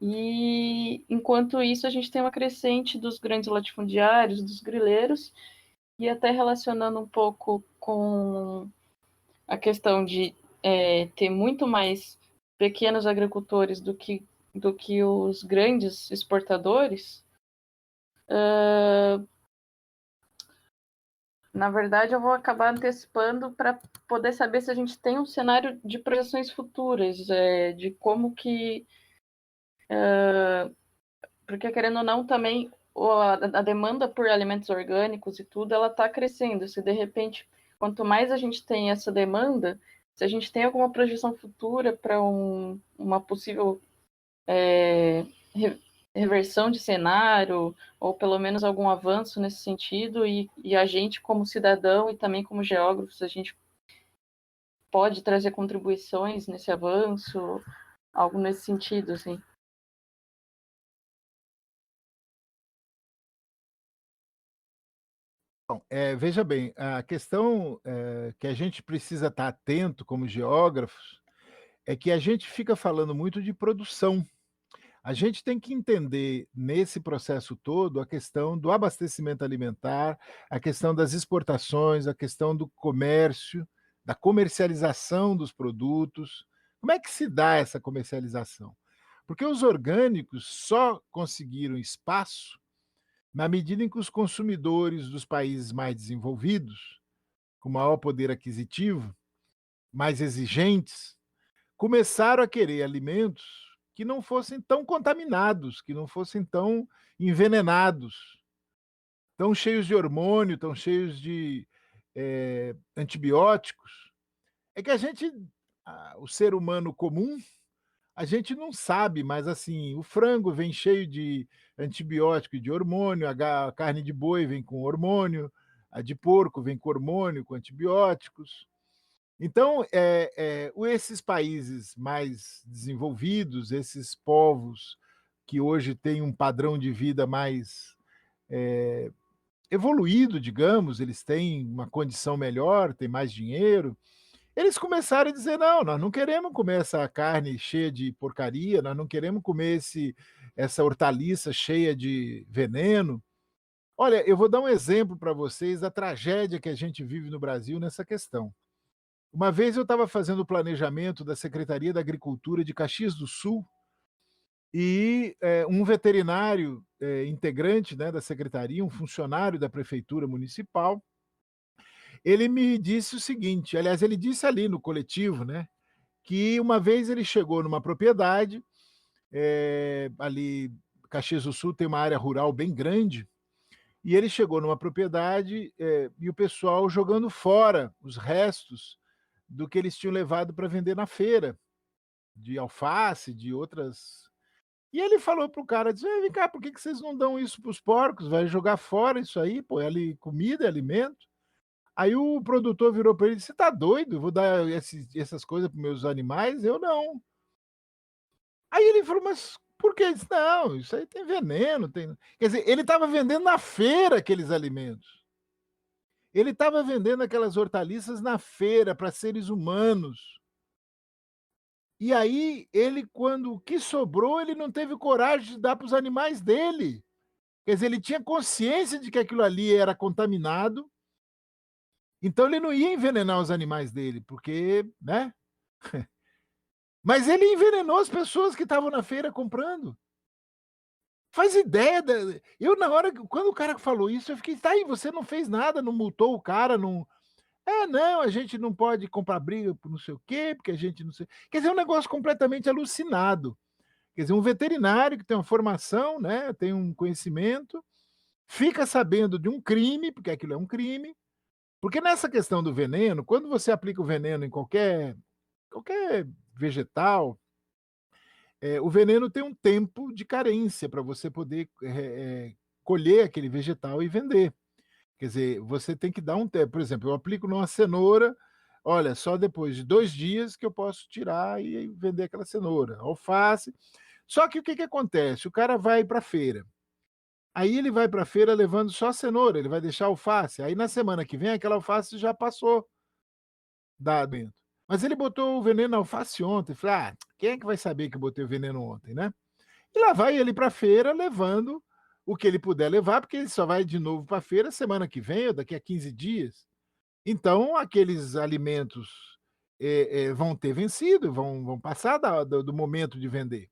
E, enquanto isso, a gente tem uma crescente dos grandes latifundiários, dos grileiros, e até relacionando um pouco com a questão de ter muito mais pequenos agricultores do que os grandes exportadores. Na verdade, eu vou acabar antecipando para poder saber se a gente tem um cenário de projeções futuras, de como que... porque, querendo ou não, também a demanda por alimentos orgânicos e tudo, ela está crescendo. Se, de repente, quanto mais a gente tem essa demanda, se a gente tem alguma projeção futura para uma possível reversão de cenário, ou pelo menos algum avanço nesse sentido, e a gente, como cidadão e também como geógrafos, a gente pode trazer contribuições nesse avanço, algo nesse sentido, assim. Bom, veja bem, a questão que a gente precisa estar atento como geógrafos é que a gente fica falando muito de produção. A gente tem que entender nesse processo todo a questão do abastecimento alimentar, a questão das exportações, a questão do comércio, da comercialização dos produtos. Como é que se dá essa comercialização? Porque os orgânicos só conseguiram espaço na medida em que os consumidores dos países mais desenvolvidos, com maior poder aquisitivo, mais exigentes, começaram a querer alimentos que não fossem tão contaminados, que não fossem tão envenenados, tão cheios de hormônio, tão cheios de antibióticos. É que o ser humano comum, a gente não sabe, mas assim, o frango vem cheio de antibiótico e de hormônio, a carne de boi vem com hormônio, a de porco vem com hormônio, com antibióticos. Então, esses países mais desenvolvidos, esses povos que hoje têm um padrão de vida mais evoluído, digamos, eles têm uma condição melhor, têm mais dinheiro, eles começaram a dizer: não, nós não queremos comer essa carne cheia de porcaria, nós não queremos comer essa hortaliça cheia de veneno. Olha, eu vou dar um exemplo para vocês da tragédia que a gente vive no Brasil nessa questão. Uma vez eu estava fazendo o planejamento da Secretaria da Agricultura de Caxias do Sul e um veterinário integrante, né, da secretaria, um funcionário da prefeitura municipal, ele me disse o seguinte, aliás, ele disse ali no coletivo, né, que uma vez ele chegou numa propriedade, ali, Caxias do Sul tem uma área rural bem grande, e ele chegou numa propriedade e o pessoal jogando fora os restos do que eles tinham levado para vender na feira, de alface, de outras. E ele falou para o cara, disse: vem cá, por que vocês não dão isso para os porcos? Vai jogar fora isso aí, pô, é comida, é alimento. Aí o produtor virou para ele e disse: você está doido? Eu vou dar essas coisas para meus animais? Eu não. Aí ele falou: mas Porque ele disse: "Não, isso aí tem veneno, tem". Quer dizer, ele estava vendendo na feira aqueles alimentos. Ele estava vendendo aquelas hortaliças na feira para seres humanos. E aí ele, quando o que sobrou, ele não teve coragem de dar para os animais dele. Quer dizer, ele tinha consciência de que aquilo ali era contaminado, então ele não ia envenenar os animais dele, porque, né? Mas ele envenenou as pessoas que estavam na feira comprando. Faz ideia da eu na hora quando o cara falou isso, eu fiquei: "Tá aí, você não fez nada, não multou o cara, não". "É, não, a gente não pode comprar briga por não sei o quê, porque a gente não sei". Quer dizer, é um negócio completamente alucinado. Quer dizer, um veterinário que tem uma formação, né, tem um conhecimento, fica sabendo de um crime, porque aquilo é um crime, porque nessa questão do veneno, quando você aplica o veneno em qualquer vegetal, o veneno tem um tempo de carência para você poder, colher aquele vegetal e vender. Quer dizer, você tem que dar um tempo. Por exemplo, eu aplico numa cenoura, olha, só depois de 2 dias que eu posso tirar e vender aquela cenoura. Alface. Só que o que que acontece? O cara vai para a feira. Aí ele vai para a feira levando só cenoura, ele vai deixar alface. Aí na semana que vem aquela alface já passou da dentro. Mas ele botou o veneno na alface ontem. Falei: "Ah, quem é que vai saber que eu botei o veneno ontem, né?". E lá vai ele para a feira levando o que ele puder levar, porque ele só vai de novo para a feira semana que vem ou daqui a 15 dias. Então aqueles alimentos, vão ter vencido, vão passar do momento de vender.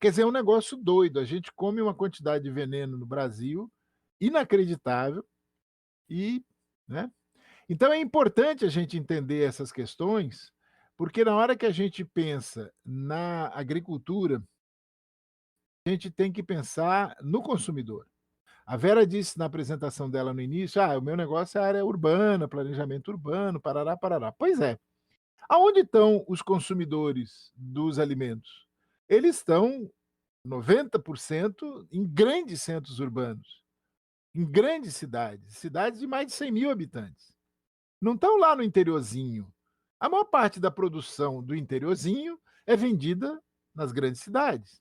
Quer dizer, é um negócio doido, a gente come uma quantidade de veneno no Brasil inacreditável e, né. Então é importante a gente entender essas questões, porque na hora que a gente pensa na agricultura, a gente tem que pensar no consumidor. A Vera disse na apresentação dela no início: "Ah, o meu negócio é área urbana, planejamento urbano, parará, parará". Pois é. Aonde estão os consumidores dos alimentos? Eles estão 90% em grandes centros urbanos, em grandes cidades, cidades de mais de 100.000 habitantes. Não estão lá no interiorzinho. A maior parte da produção do interiorzinho é vendida nas grandes cidades.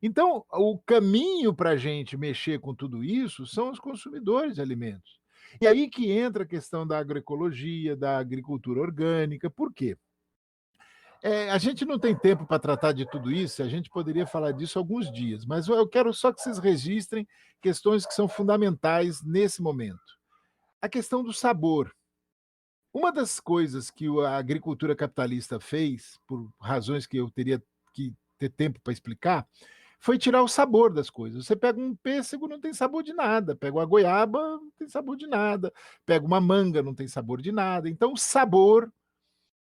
Então, o caminho para a gente mexer com tudo isso são os consumidores de alimentos. E aí que entra a questão da agroecologia, da agricultura orgânica. Por quê? A gente não tem tempo para tratar de tudo isso, a gente poderia falar disso alguns dias, mas eu quero só que vocês registrem questões que são fundamentais nesse momento. A questão do sabor. Uma das coisas que a agricultura capitalista fez, por razões que eu teria que ter tempo para explicar, foi tirar o sabor das coisas. Você pega um pêssego, não tem sabor de nada. Pega uma goiaba, não tem sabor de nada. Pega uma manga, não tem sabor de nada. Então, o sabor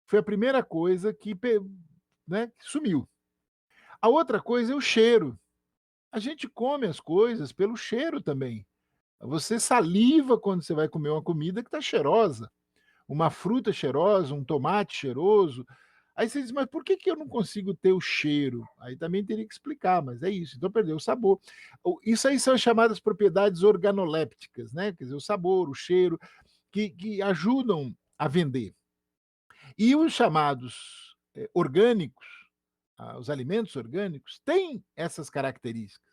foi a primeira coisa que, né, que sumiu. A outra coisa é o cheiro. A gente come as coisas pelo cheiro também. Você saliva quando você vai comer uma comida que está cheirosa, uma fruta cheirosa, um tomate cheiroso. Aí você diz: "Mas por que que eu não consigo ter o cheiro?". Aí também teria que explicar, mas é isso, então perdeu o sabor. Isso aí são as chamadas propriedades organolépticas, né, quer dizer, o sabor, o cheiro, que ajudam a vender. E os chamados, orgânicos, os alimentos orgânicos, têm essas características.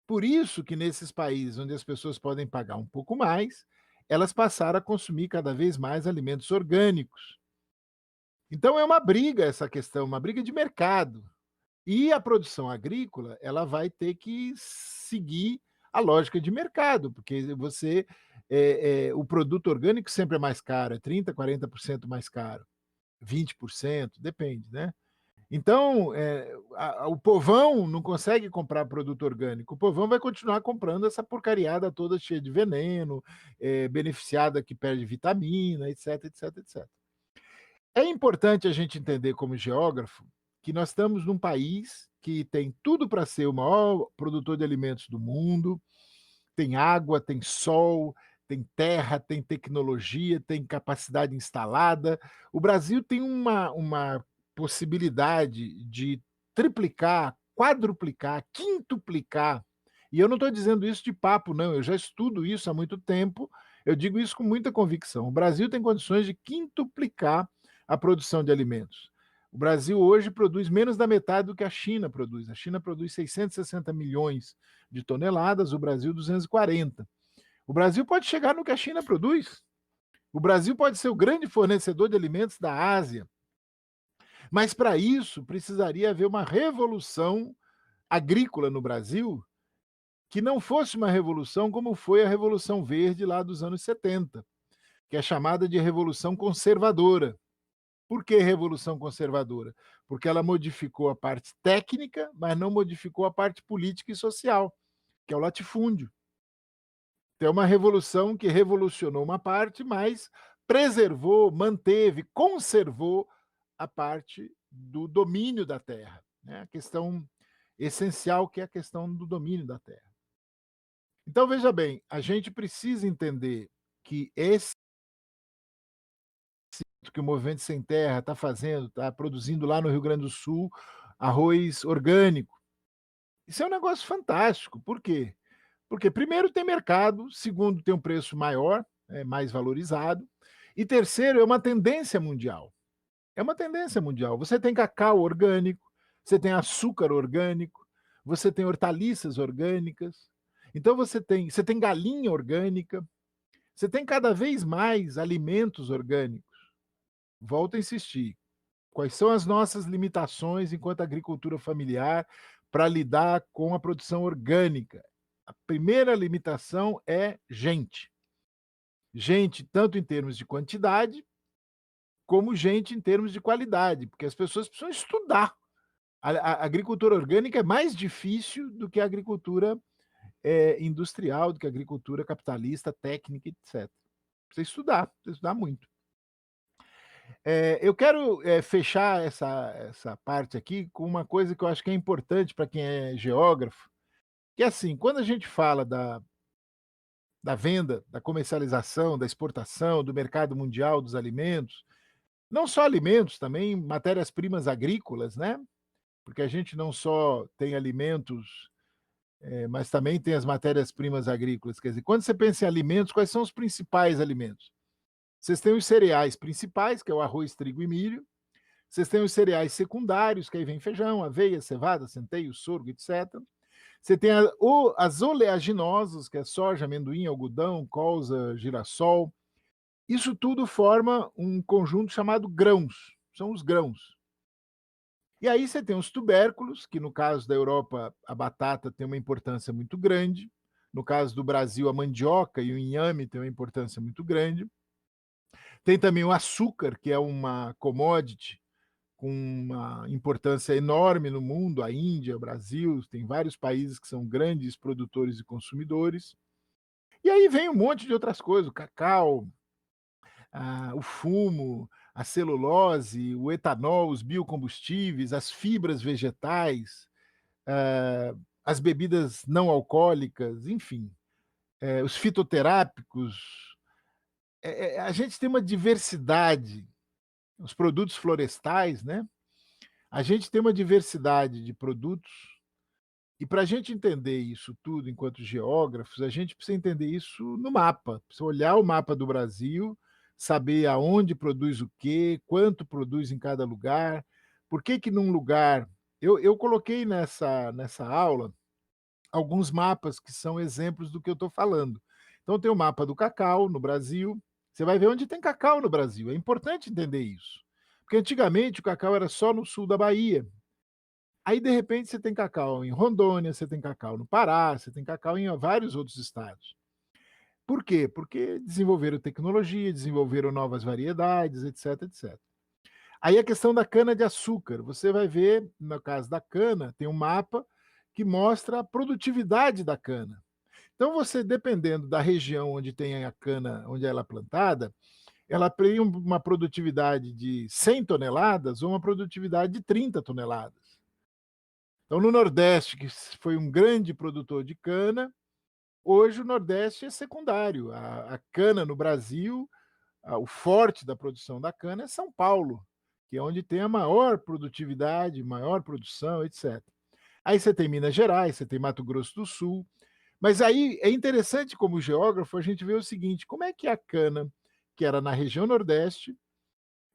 Por isso que nesses países onde as pessoas podem pagar um pouco mais, elas passaram a consumir cada vez mais alimentos orgânicos. Então é uma briga essa questão, uma briga de mercado. E a produção agrícola, ela vai ter que seguir a lógica de mercado, porque o produto orgânico sempre é mais caro, é 30, 40% mais caro, 20%, depende, né. Então, o povão não consegue comprar produto orgânico, o povão vai continuar comprando essa porcariada toda cheia de veneno, beneficiada que perde vitamina, etc, etc, etc. É importante a gente entender como geógrafo que nós estamos num país que tem tudo para ser o maior produtor de alimentos do mundo, tem água, tem sol, tem terra, tem tecnologia, tem capacidade instalada. O Brasil tem uma possibilidade de triplicar, quadruplicar, quintuplicar, e eu não estou dizendo isso de papo, não, eu já estudo isso há muito tempo, eu digo isso com muita convicção. O Brasil tem condições de quintuplicar a produção de alimentos. O Brasil hoje produz menos da metade do que a China produz. A China produz 660 milhões de toneladas, o Brasil 240. O Brasil pode chegar no que a China produz. O Brasil pode ser o grande fornecedor de alimentos da Ásia. Mas para isso precisaria haver uma revolução agrícola no Brasil que não fosse uma revolução como foi a Revolução Verde lá dos anos 70, que é chamada de Revolução Conservadora. Por que Revolução Conservadora? Porque ela modificou a parte técnica, mas não modificou a parte política e social, que é o latifúndio. Então, é uma revolução que revolucionou uma parte, mas preservou, manteve, conservou a parte do domínio da terra, né? A questão essencial, que é a questão do domínio da terra. Então, veja bem, a gente precisa entender que esse que o Movimento Sem Terra está fazendo, está produzindo lá no Rio Grande do Sul, arroz orgânico. Isso é um negócio fantástico. Por quê? Porque, primeiro, tem mercado, segundo, tem um preço maior, mais valorizado, e terceiro, é uma tendência mundial. É uma tendência mundial. Você tem cacau orgânico, você tem açúcar orgânico, você tem hortaliças orgânicas, então você tem galinha orgânica, você tem cada vez mais alimentos orgânicos. Volto a insistir. Quais são as nossas limitações enquanto agricultura familiar para lidar com a produção orgânica? A primeira limitação é gente. Gente, tanto em termos de quantidade, como gente em termos de qualidade, porque as pessoas precisam estudar. A agricultura orgânica é mais difícil do que a agricultura industrial, do que a agricultura capitalista, técnica, etc. Precisa estudar muito. Eu quero fechar essa parte aqui com uma coisa que eu acho que é importante para quem é geógrafo, que é assim, quando a gente fala da venda, da comercialização, da exportação, do mercado mundial dos alimentos, não só alimentos, também matérias-primas agrícolas, né? Porque a gente não só tem alimentos, mas também tem as matérias-primas agrícolas. Quer dizer, quando você pensa em alimentos, quais são os principais alimentos? Vocês têm os cereais principais, que é o arroz, trigo e milho. Vocês têm os cereais secundários, que aí vem feijão, aveia, cevada, centeio, sorgo, etc. Você tem as oleaginosas, que é soja, amendoim, algodão, colza, girassol. Isso tudo forma um conjunto chamado grãos. São os grãos. E aí você tem os tubérculos, que no caso da Europa a batata tem uma importância muito grande. No caso do Brasil, a mandioca e o inhame têm uma importância muito grande. Tem também o açúcar, que é uma commodity com uma importância enorme no mundo, a Índia, o Brasil, tem vários países que são grandes produtores e consumidores. E aí vem um monte de outras coisas, o cacau, o fumo, a celulose, o etanol, os biocombustíveis, as fibras vegetais, as bebidas não alcoólicas, enfim, os fitoterápicos. A gente tem uma diversidade, os produtos florestais, né? A gente tem uma diversidade de produtos, e para a gente entender isso tudo enquanto geógrafos, a gente precisa entender isso no mapa, precisa olhar o mapa do Brasil, saber aonde produz o quê, quanto produz em cada lugar, por que num lugar... Eu coloquei nessa aula alguns mapas que são exemplos do que eu estou falando. Então tem o mapa do cacau no Brasil, você vai ver onde tem cacau no Brasil, é importante entender isso. Porque antigamente o cacau era só no sul da Bahia. Aí, de repente, você tem cacau em Rondônia, você tem cacau no Pará, você tem cacau em vários outros estados. Por quê? Porque desenvolveram tecnologia, desenvolveram novas variedades, etc, etc. Aí a questão da cana-de-açúcar. Você vai ver, no caso da cana, tem um mapa que mostra a produtividade da cana. Então, você, dependendo da região onde tem a cana, onde ela é plantada, ela tem uma produtividade de 100 toneladas ou uma produtividade de 30 toneladas. Então, no Nordeste, que foi um grande produtor de cana, hoje o Nordeste é secundário. A cana no Brasil, o forte da produção da cana é São Paulo, que é onde tem a maior produtividade, maior produção, etc. Aí você tem Minas Gerais, você tem Mato Grosso do Sul. Mas aí é interessante, como geógrafo, a gente vê o seguinte: como é que a cana, que era na região Nordeste,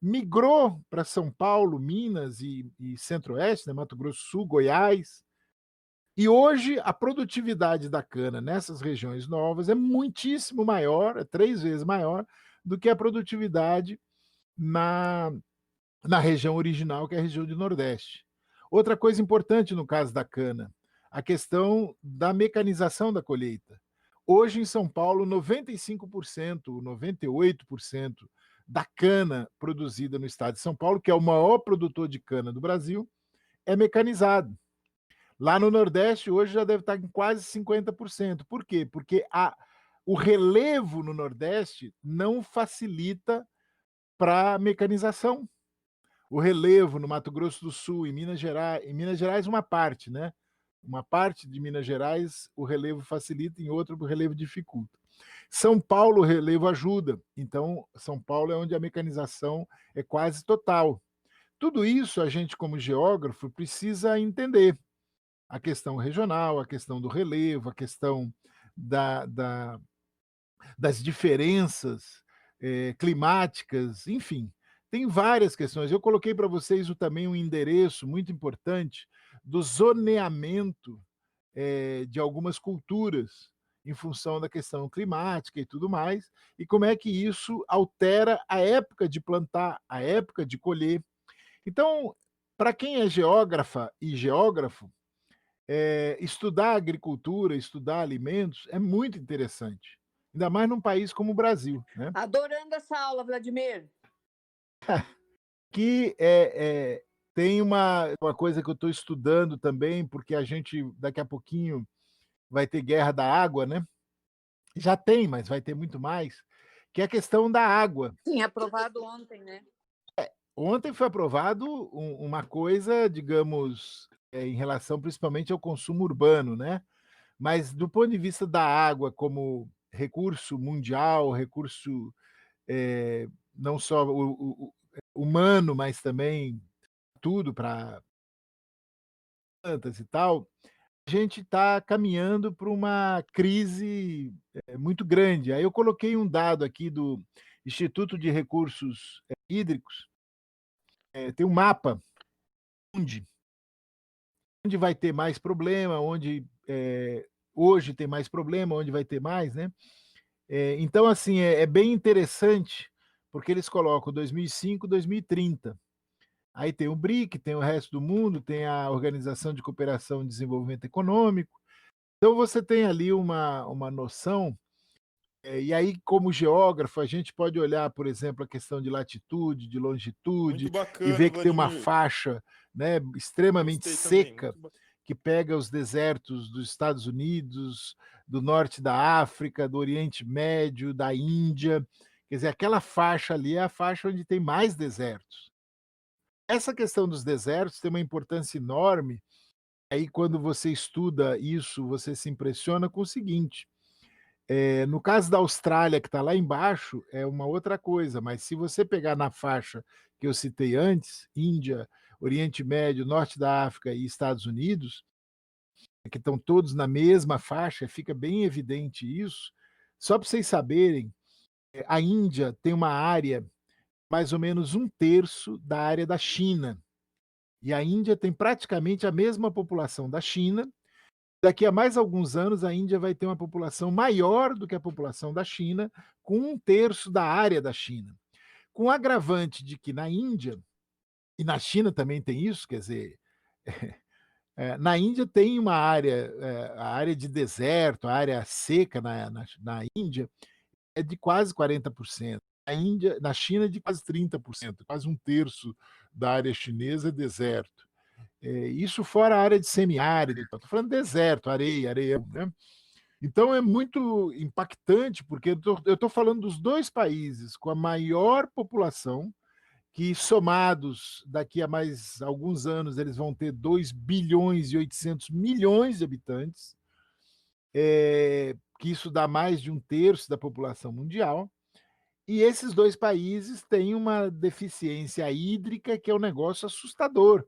migrou para São Paulo, Minas e Centro-Oeste, né, Mato Grosso do Sul, Goiás. E hoje a produtividade da cana nessas regiões novas é muitíssimo maior, é 3 vezes maior do que a produtividade na região original, que é a região do Nordeste. Outra coisa importante no caso da cana, a questão da mecanização da colheita. Hoje em São Paulo, 95%, 98% da cana produzida no estado de São Paulo, que é o maior produtor de cana do Brasil, é mecanizado. Lá no Nordeste, hoje já deve estar em quase 50%. Por quê? Porque o relevo no Nordeste não facilita para a mecanização. O relevo no Mato Grosso do Sul, em Minas Gerais uma parte, né? Uma parte de Minas Gerais o relevo facilita, em outra o relevo dificulta. São Paulo o relevo ajuda, então São Paulo é onde a mecanização é quase total. Tudo isso a gente, como geógrafo, precisa entender. A questão regional, a questão do relevo, a questão das diferenças climáticas, enfim, tem várias questões. Eu coloquei para vocês também um endereço muito importante do zoneamento de algumas culturas em função da questão climática e tudo mais, e como é que isso altera a época de plantar, a época de colher. Então, para quem é geógrafa e geógrafo, estudar agricultura, estudar alimentos é muito interessante, ainda mais num país como o Brasil, né? Adorando essa aula, Vladimir. Que tem uma coisa que eu estou estudando também, porque a gente daqui a pouquinho vai ter guerra da água, né? Já tem, mas vai ter muito mais, que é a questão da água. Sim, aprovado ontem, né? Ontem foi aprovado uma coisa, digamos, em relação principalmente ao consumo urbano, né? Mas do ponto de vista da água como recurso mundial, recurso não só humano, mas também tudo para plantas e tal, a gente está caminhando para uma crise muito grande. Aí eu coloquei um dado aqui do Instituto de Recursos Hídricos, tem um mapa onde vai ter mais problema, onde hoje tem mais problema, onde vai ter mais, né? Então, assim, é bem interessante, porque eles colocam 2005, 2030. Aí tem o BRIC, tem o resto do mundo, tem a Organização de Cooperação e Desenvolvimento Econômico. Então, você tem ali uma noção, e aí, como geógrafo, a gente pode olhar, por exemplo, a questão de latitude, de longitude, bacana, e ver que tem uma Vladimir. faixa, né, extremamente Gostei seca, também, que pega os desertos dos Estados Unidos, do norte da África, do Oriente Médio, da Índia. Quer dizer, aquela faixa ali é a faixa onde tem mais desertos. Essa questão dos desertos tem uma importância enorme. Aí, quando você estuda isso, você se impressiona com o seguinte: no caso da Austrália, que está lá embaixo, é uma outra coisa, mas se você pegar na faixa que eu citei antes, Índia, Oriente Médio, Norte da África e Estados Unidos, que estão todos na mesma faixa, fica bem evidente isso. Só para vocês saberem, a Índia tem uma área, mais ou menos 1/3 da área da China. E a Índia tem praticamente a mesma população da China. Daqui a mais alguns anos, a Índia vai ter uma população maior do que a população da China, com 1/3 da área da China. Com o agravante de que na Índia, e na China também tem isso, quer dizer, na Índia tem uma área, a área de deserto, a área seca na Índia é de quase 40%. Na China, de quase 30%, quase 1/3 da área chinesa é deserto. Isso fora a área de semiárido, estou falando deserto, areia, né? Então é muito impactante, porque eu estou falando dos dois países com a maior população, que somados daqui a mais alguns anos eles vão ter 2 bilhões e 800 milhões de habitantes, que isso dá mais de 1/3 da população mundial. E esses dois países têm uma deficiência hídrica que é um negócio assustador.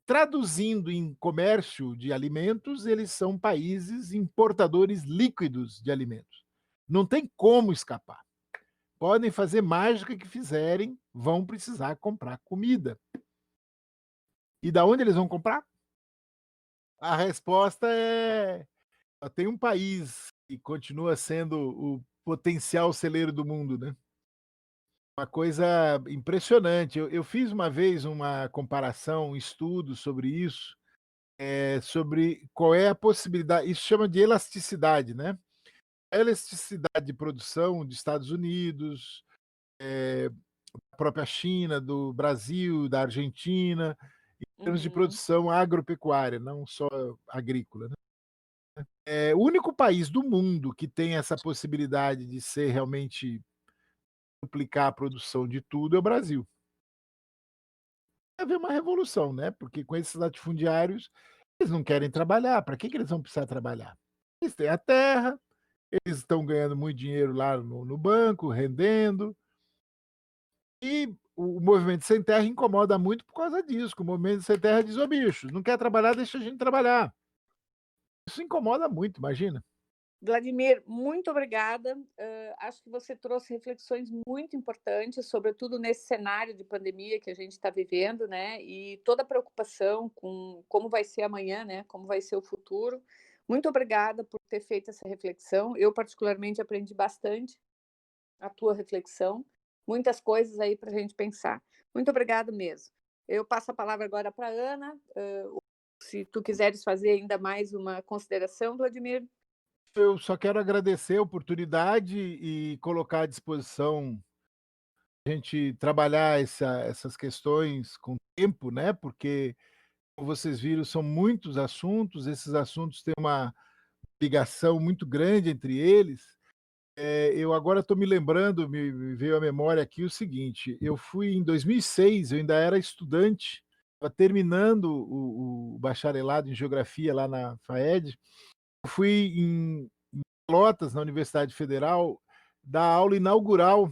Traduzindo em comércio de alimentos, eles são países importadores líquidos de alimentos. Não tem como escapar. podem fazer mágica que fizerem, vão precisar comprar comida. E da onde eles vão comprar? A resposta é: só tem um país que continua sendo o potencial celeiro do mundo, né? Uma coisa impressionante. Eu fiz uma vez uma comparação, um estudo sobre isso, sobre qual é a possibilidade, isso chama de elasticidade, né? A elasticidade de produção dos Estados Unidos, da própria China, do Brasil, da Argentina, em termos de produção agropecuária, não só agrícola, né? É o único país do mundo que tem essa possibilidade de ser realmente duplicar a produção de tudo é o Brasil. Vai haver uma revolução, né? Porque com esses latifundiários, eles não querem trabalhar. Para que eles vão precisar trabalhar? Eles têm a terra, eles estão ganhando muito dinheiro lá no banco, rendendo. E o movimento sem terra incomoda muito por causa disso. Que o movimento sem terra diz: ô bicho, não quer trabalhar, deixa a gente trabalhar. Isso incomoda muito, imagina. Vladimir, muito obrigada. Acho que você trouxe reflexões muito importantes, sobretudo nesse cenário de pandemia que a gente está vivendo, né? E toda a preocupação com como vai ser amanhã, né? Como vai ser o futuro. Muito obrigada por ter feito essa reflexão. Eu, particularmente, aprendi bastante a tua reflexão. Muitas coisas aí para a gente pensar. Muito obrigada mesmo. Eu passo a palavra agora para a Ana. Se tu quiseres fazer ainda mais uma consideração, Vladimir. Eu só quero agradecer a oportunidade e colocar à disposição a gente trabalhar essas questões com tempo, né? Porque, como vocês viram, são muitos assuntos, esses assuntos têm uma ligação muito grande entre eles. Eu agora estou me lembrando, me veio à memória aqui o seguinte: eu fui em 2006, eu ainda era estudante, estava terminando o bacharelado em geografia lá na FAED. Eu fui em Pelotas, na Universidade Federal, dar aula inaugural,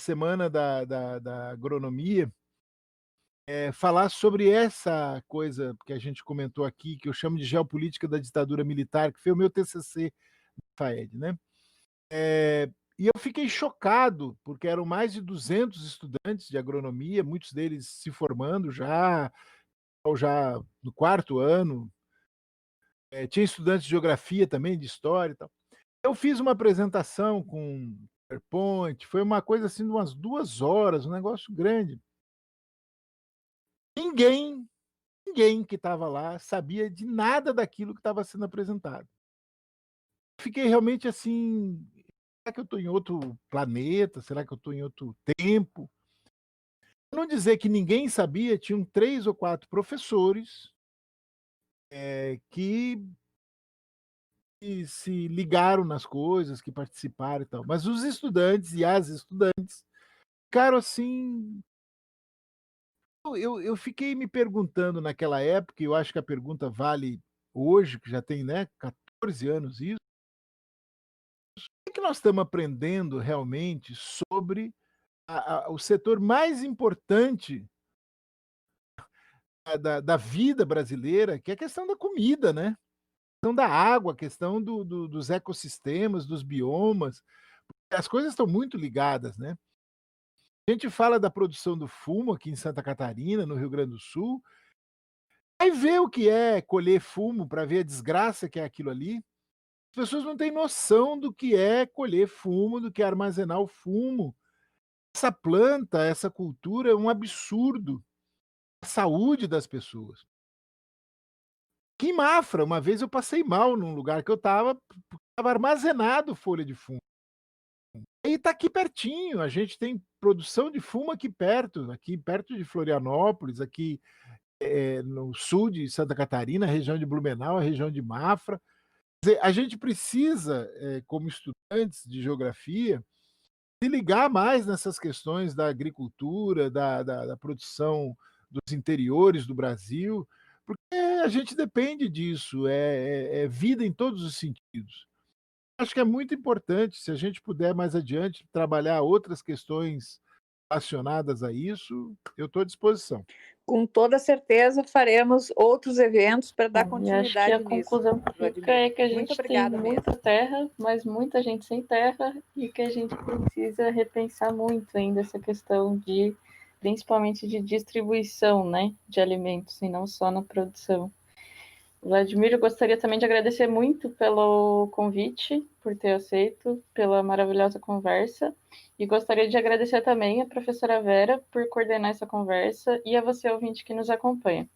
Semana da Agronomia, falar sobre essa coisa que a gente comentou aqui, que eu chamo de geopolítica da ditadura militar, que foi o meu TCC da FAED, né? E eu fiquei chocado, porque eram mais de 200 estudantes de agronomia, muitos deles se formando já, ou já no quarto ano. Tinha estudantes de geografia também, de história e tal. Eu fiz uma apresentação com PowerPoint, foi uma coisa assim de umas 2 horas, um negócio grande. Ninguém que estava lá sabia de nada daquilo que estava sendo apresentado. Fiquei realmente assim: será que eu estou em outro planeta? Será que eu estou em outro tempo? Pra não dizer que ninguém sabia, tinham 3 ou 4 professores que se ligaram nas coisas, que participaram e tal. Mas os estudantes e as estudantes ficaram assim. Eu fiquei me perguntando naquela época, e eu acho que a pergunta vale hoje, que já tem, né, 14 anos isso. O que nós estamos aprendendo realmente sobre o setor mais importante da vida brasileira, que é a questão da comida, né? A questão da água, a questão dos ecossistemas, dos biomas. As coisas estão muito ligadas, né? A gente fala da produção do fumo aqui em Santa Catarina, no Rio Grande do Sul, aí vê o que é colher fumo para ver a desgraça que é aquilo ali. As pessoas não têm noção do que é colher fumo, do que é armazenar o fumo. Essa planta, essa cultura é um absurdo. A saúde das pessoas. Aqui em Mafra, uma vez eu passei mal num lugar que eu estava armazenado folha de fumo. E está aqui pertinho, a gente tem produção de fumo aqui perto de Florianópolis, aqui no sul de Santa Catarina, região de Blumenau, a região de Mafra. Quer dizer, a gente precisa, como estudantes de geografia, se ligar mais nessas questões da agricultura, da produção dos interiores do Brasil, porque a gente depende disso, é vida em todos os sentidos. Acho que é muito importante, se a gente puder mais adiante trabalhar outras questões relacionadas a isso, eu estou à disposição. Com toda certeza faremos outros eventos para dar Bom, e acho que a continuidade nisso. conclusão que fica Vladimir. é que a Muito gente tem obrigada muita mesmo. terra, mas muita gente sem terra, e que a gente precisa repensar muito ainda essa questão de, principalmente de distribuição, né, de alimentos, e não só na produção. Vladimir, eu gostaria também de agradecer muito pelo convite, por ter aceito, pela maravilhosa conversa, e gostaria de agradecer também a professora Vera por coordenar essa conversa e a você, ouvinte, que nos acompanha.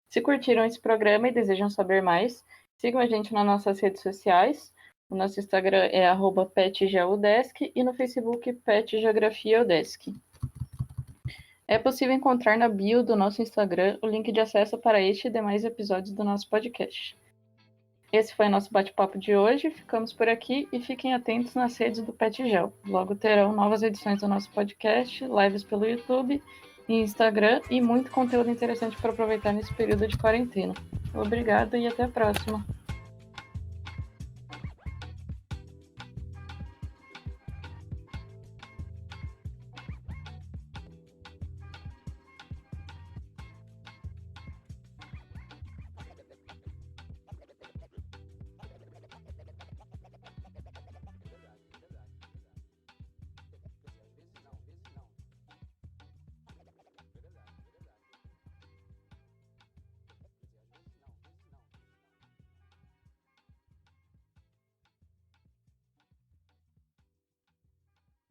Se curtiram esse programa e desejam saber mais, sigam a gente nas nossas redes sociais. O nosso Instagram é @petgeodesk e no Facebook petgeografiaudesc. É possível encontrar na bio do nosso Instagram o link de acesso para este e demais episódios do nosso podcast. Esse foi o nosso bate-papo de hoje. Ficamos por aqui e fiquem atentos nas redes do PetGel. Logo terão novas edições do nosso podcast, lives pelo YouTube e Instagram e muito conteúdo interessante para aproveitar nesse período de quarentena. Obrigada e até a próxima.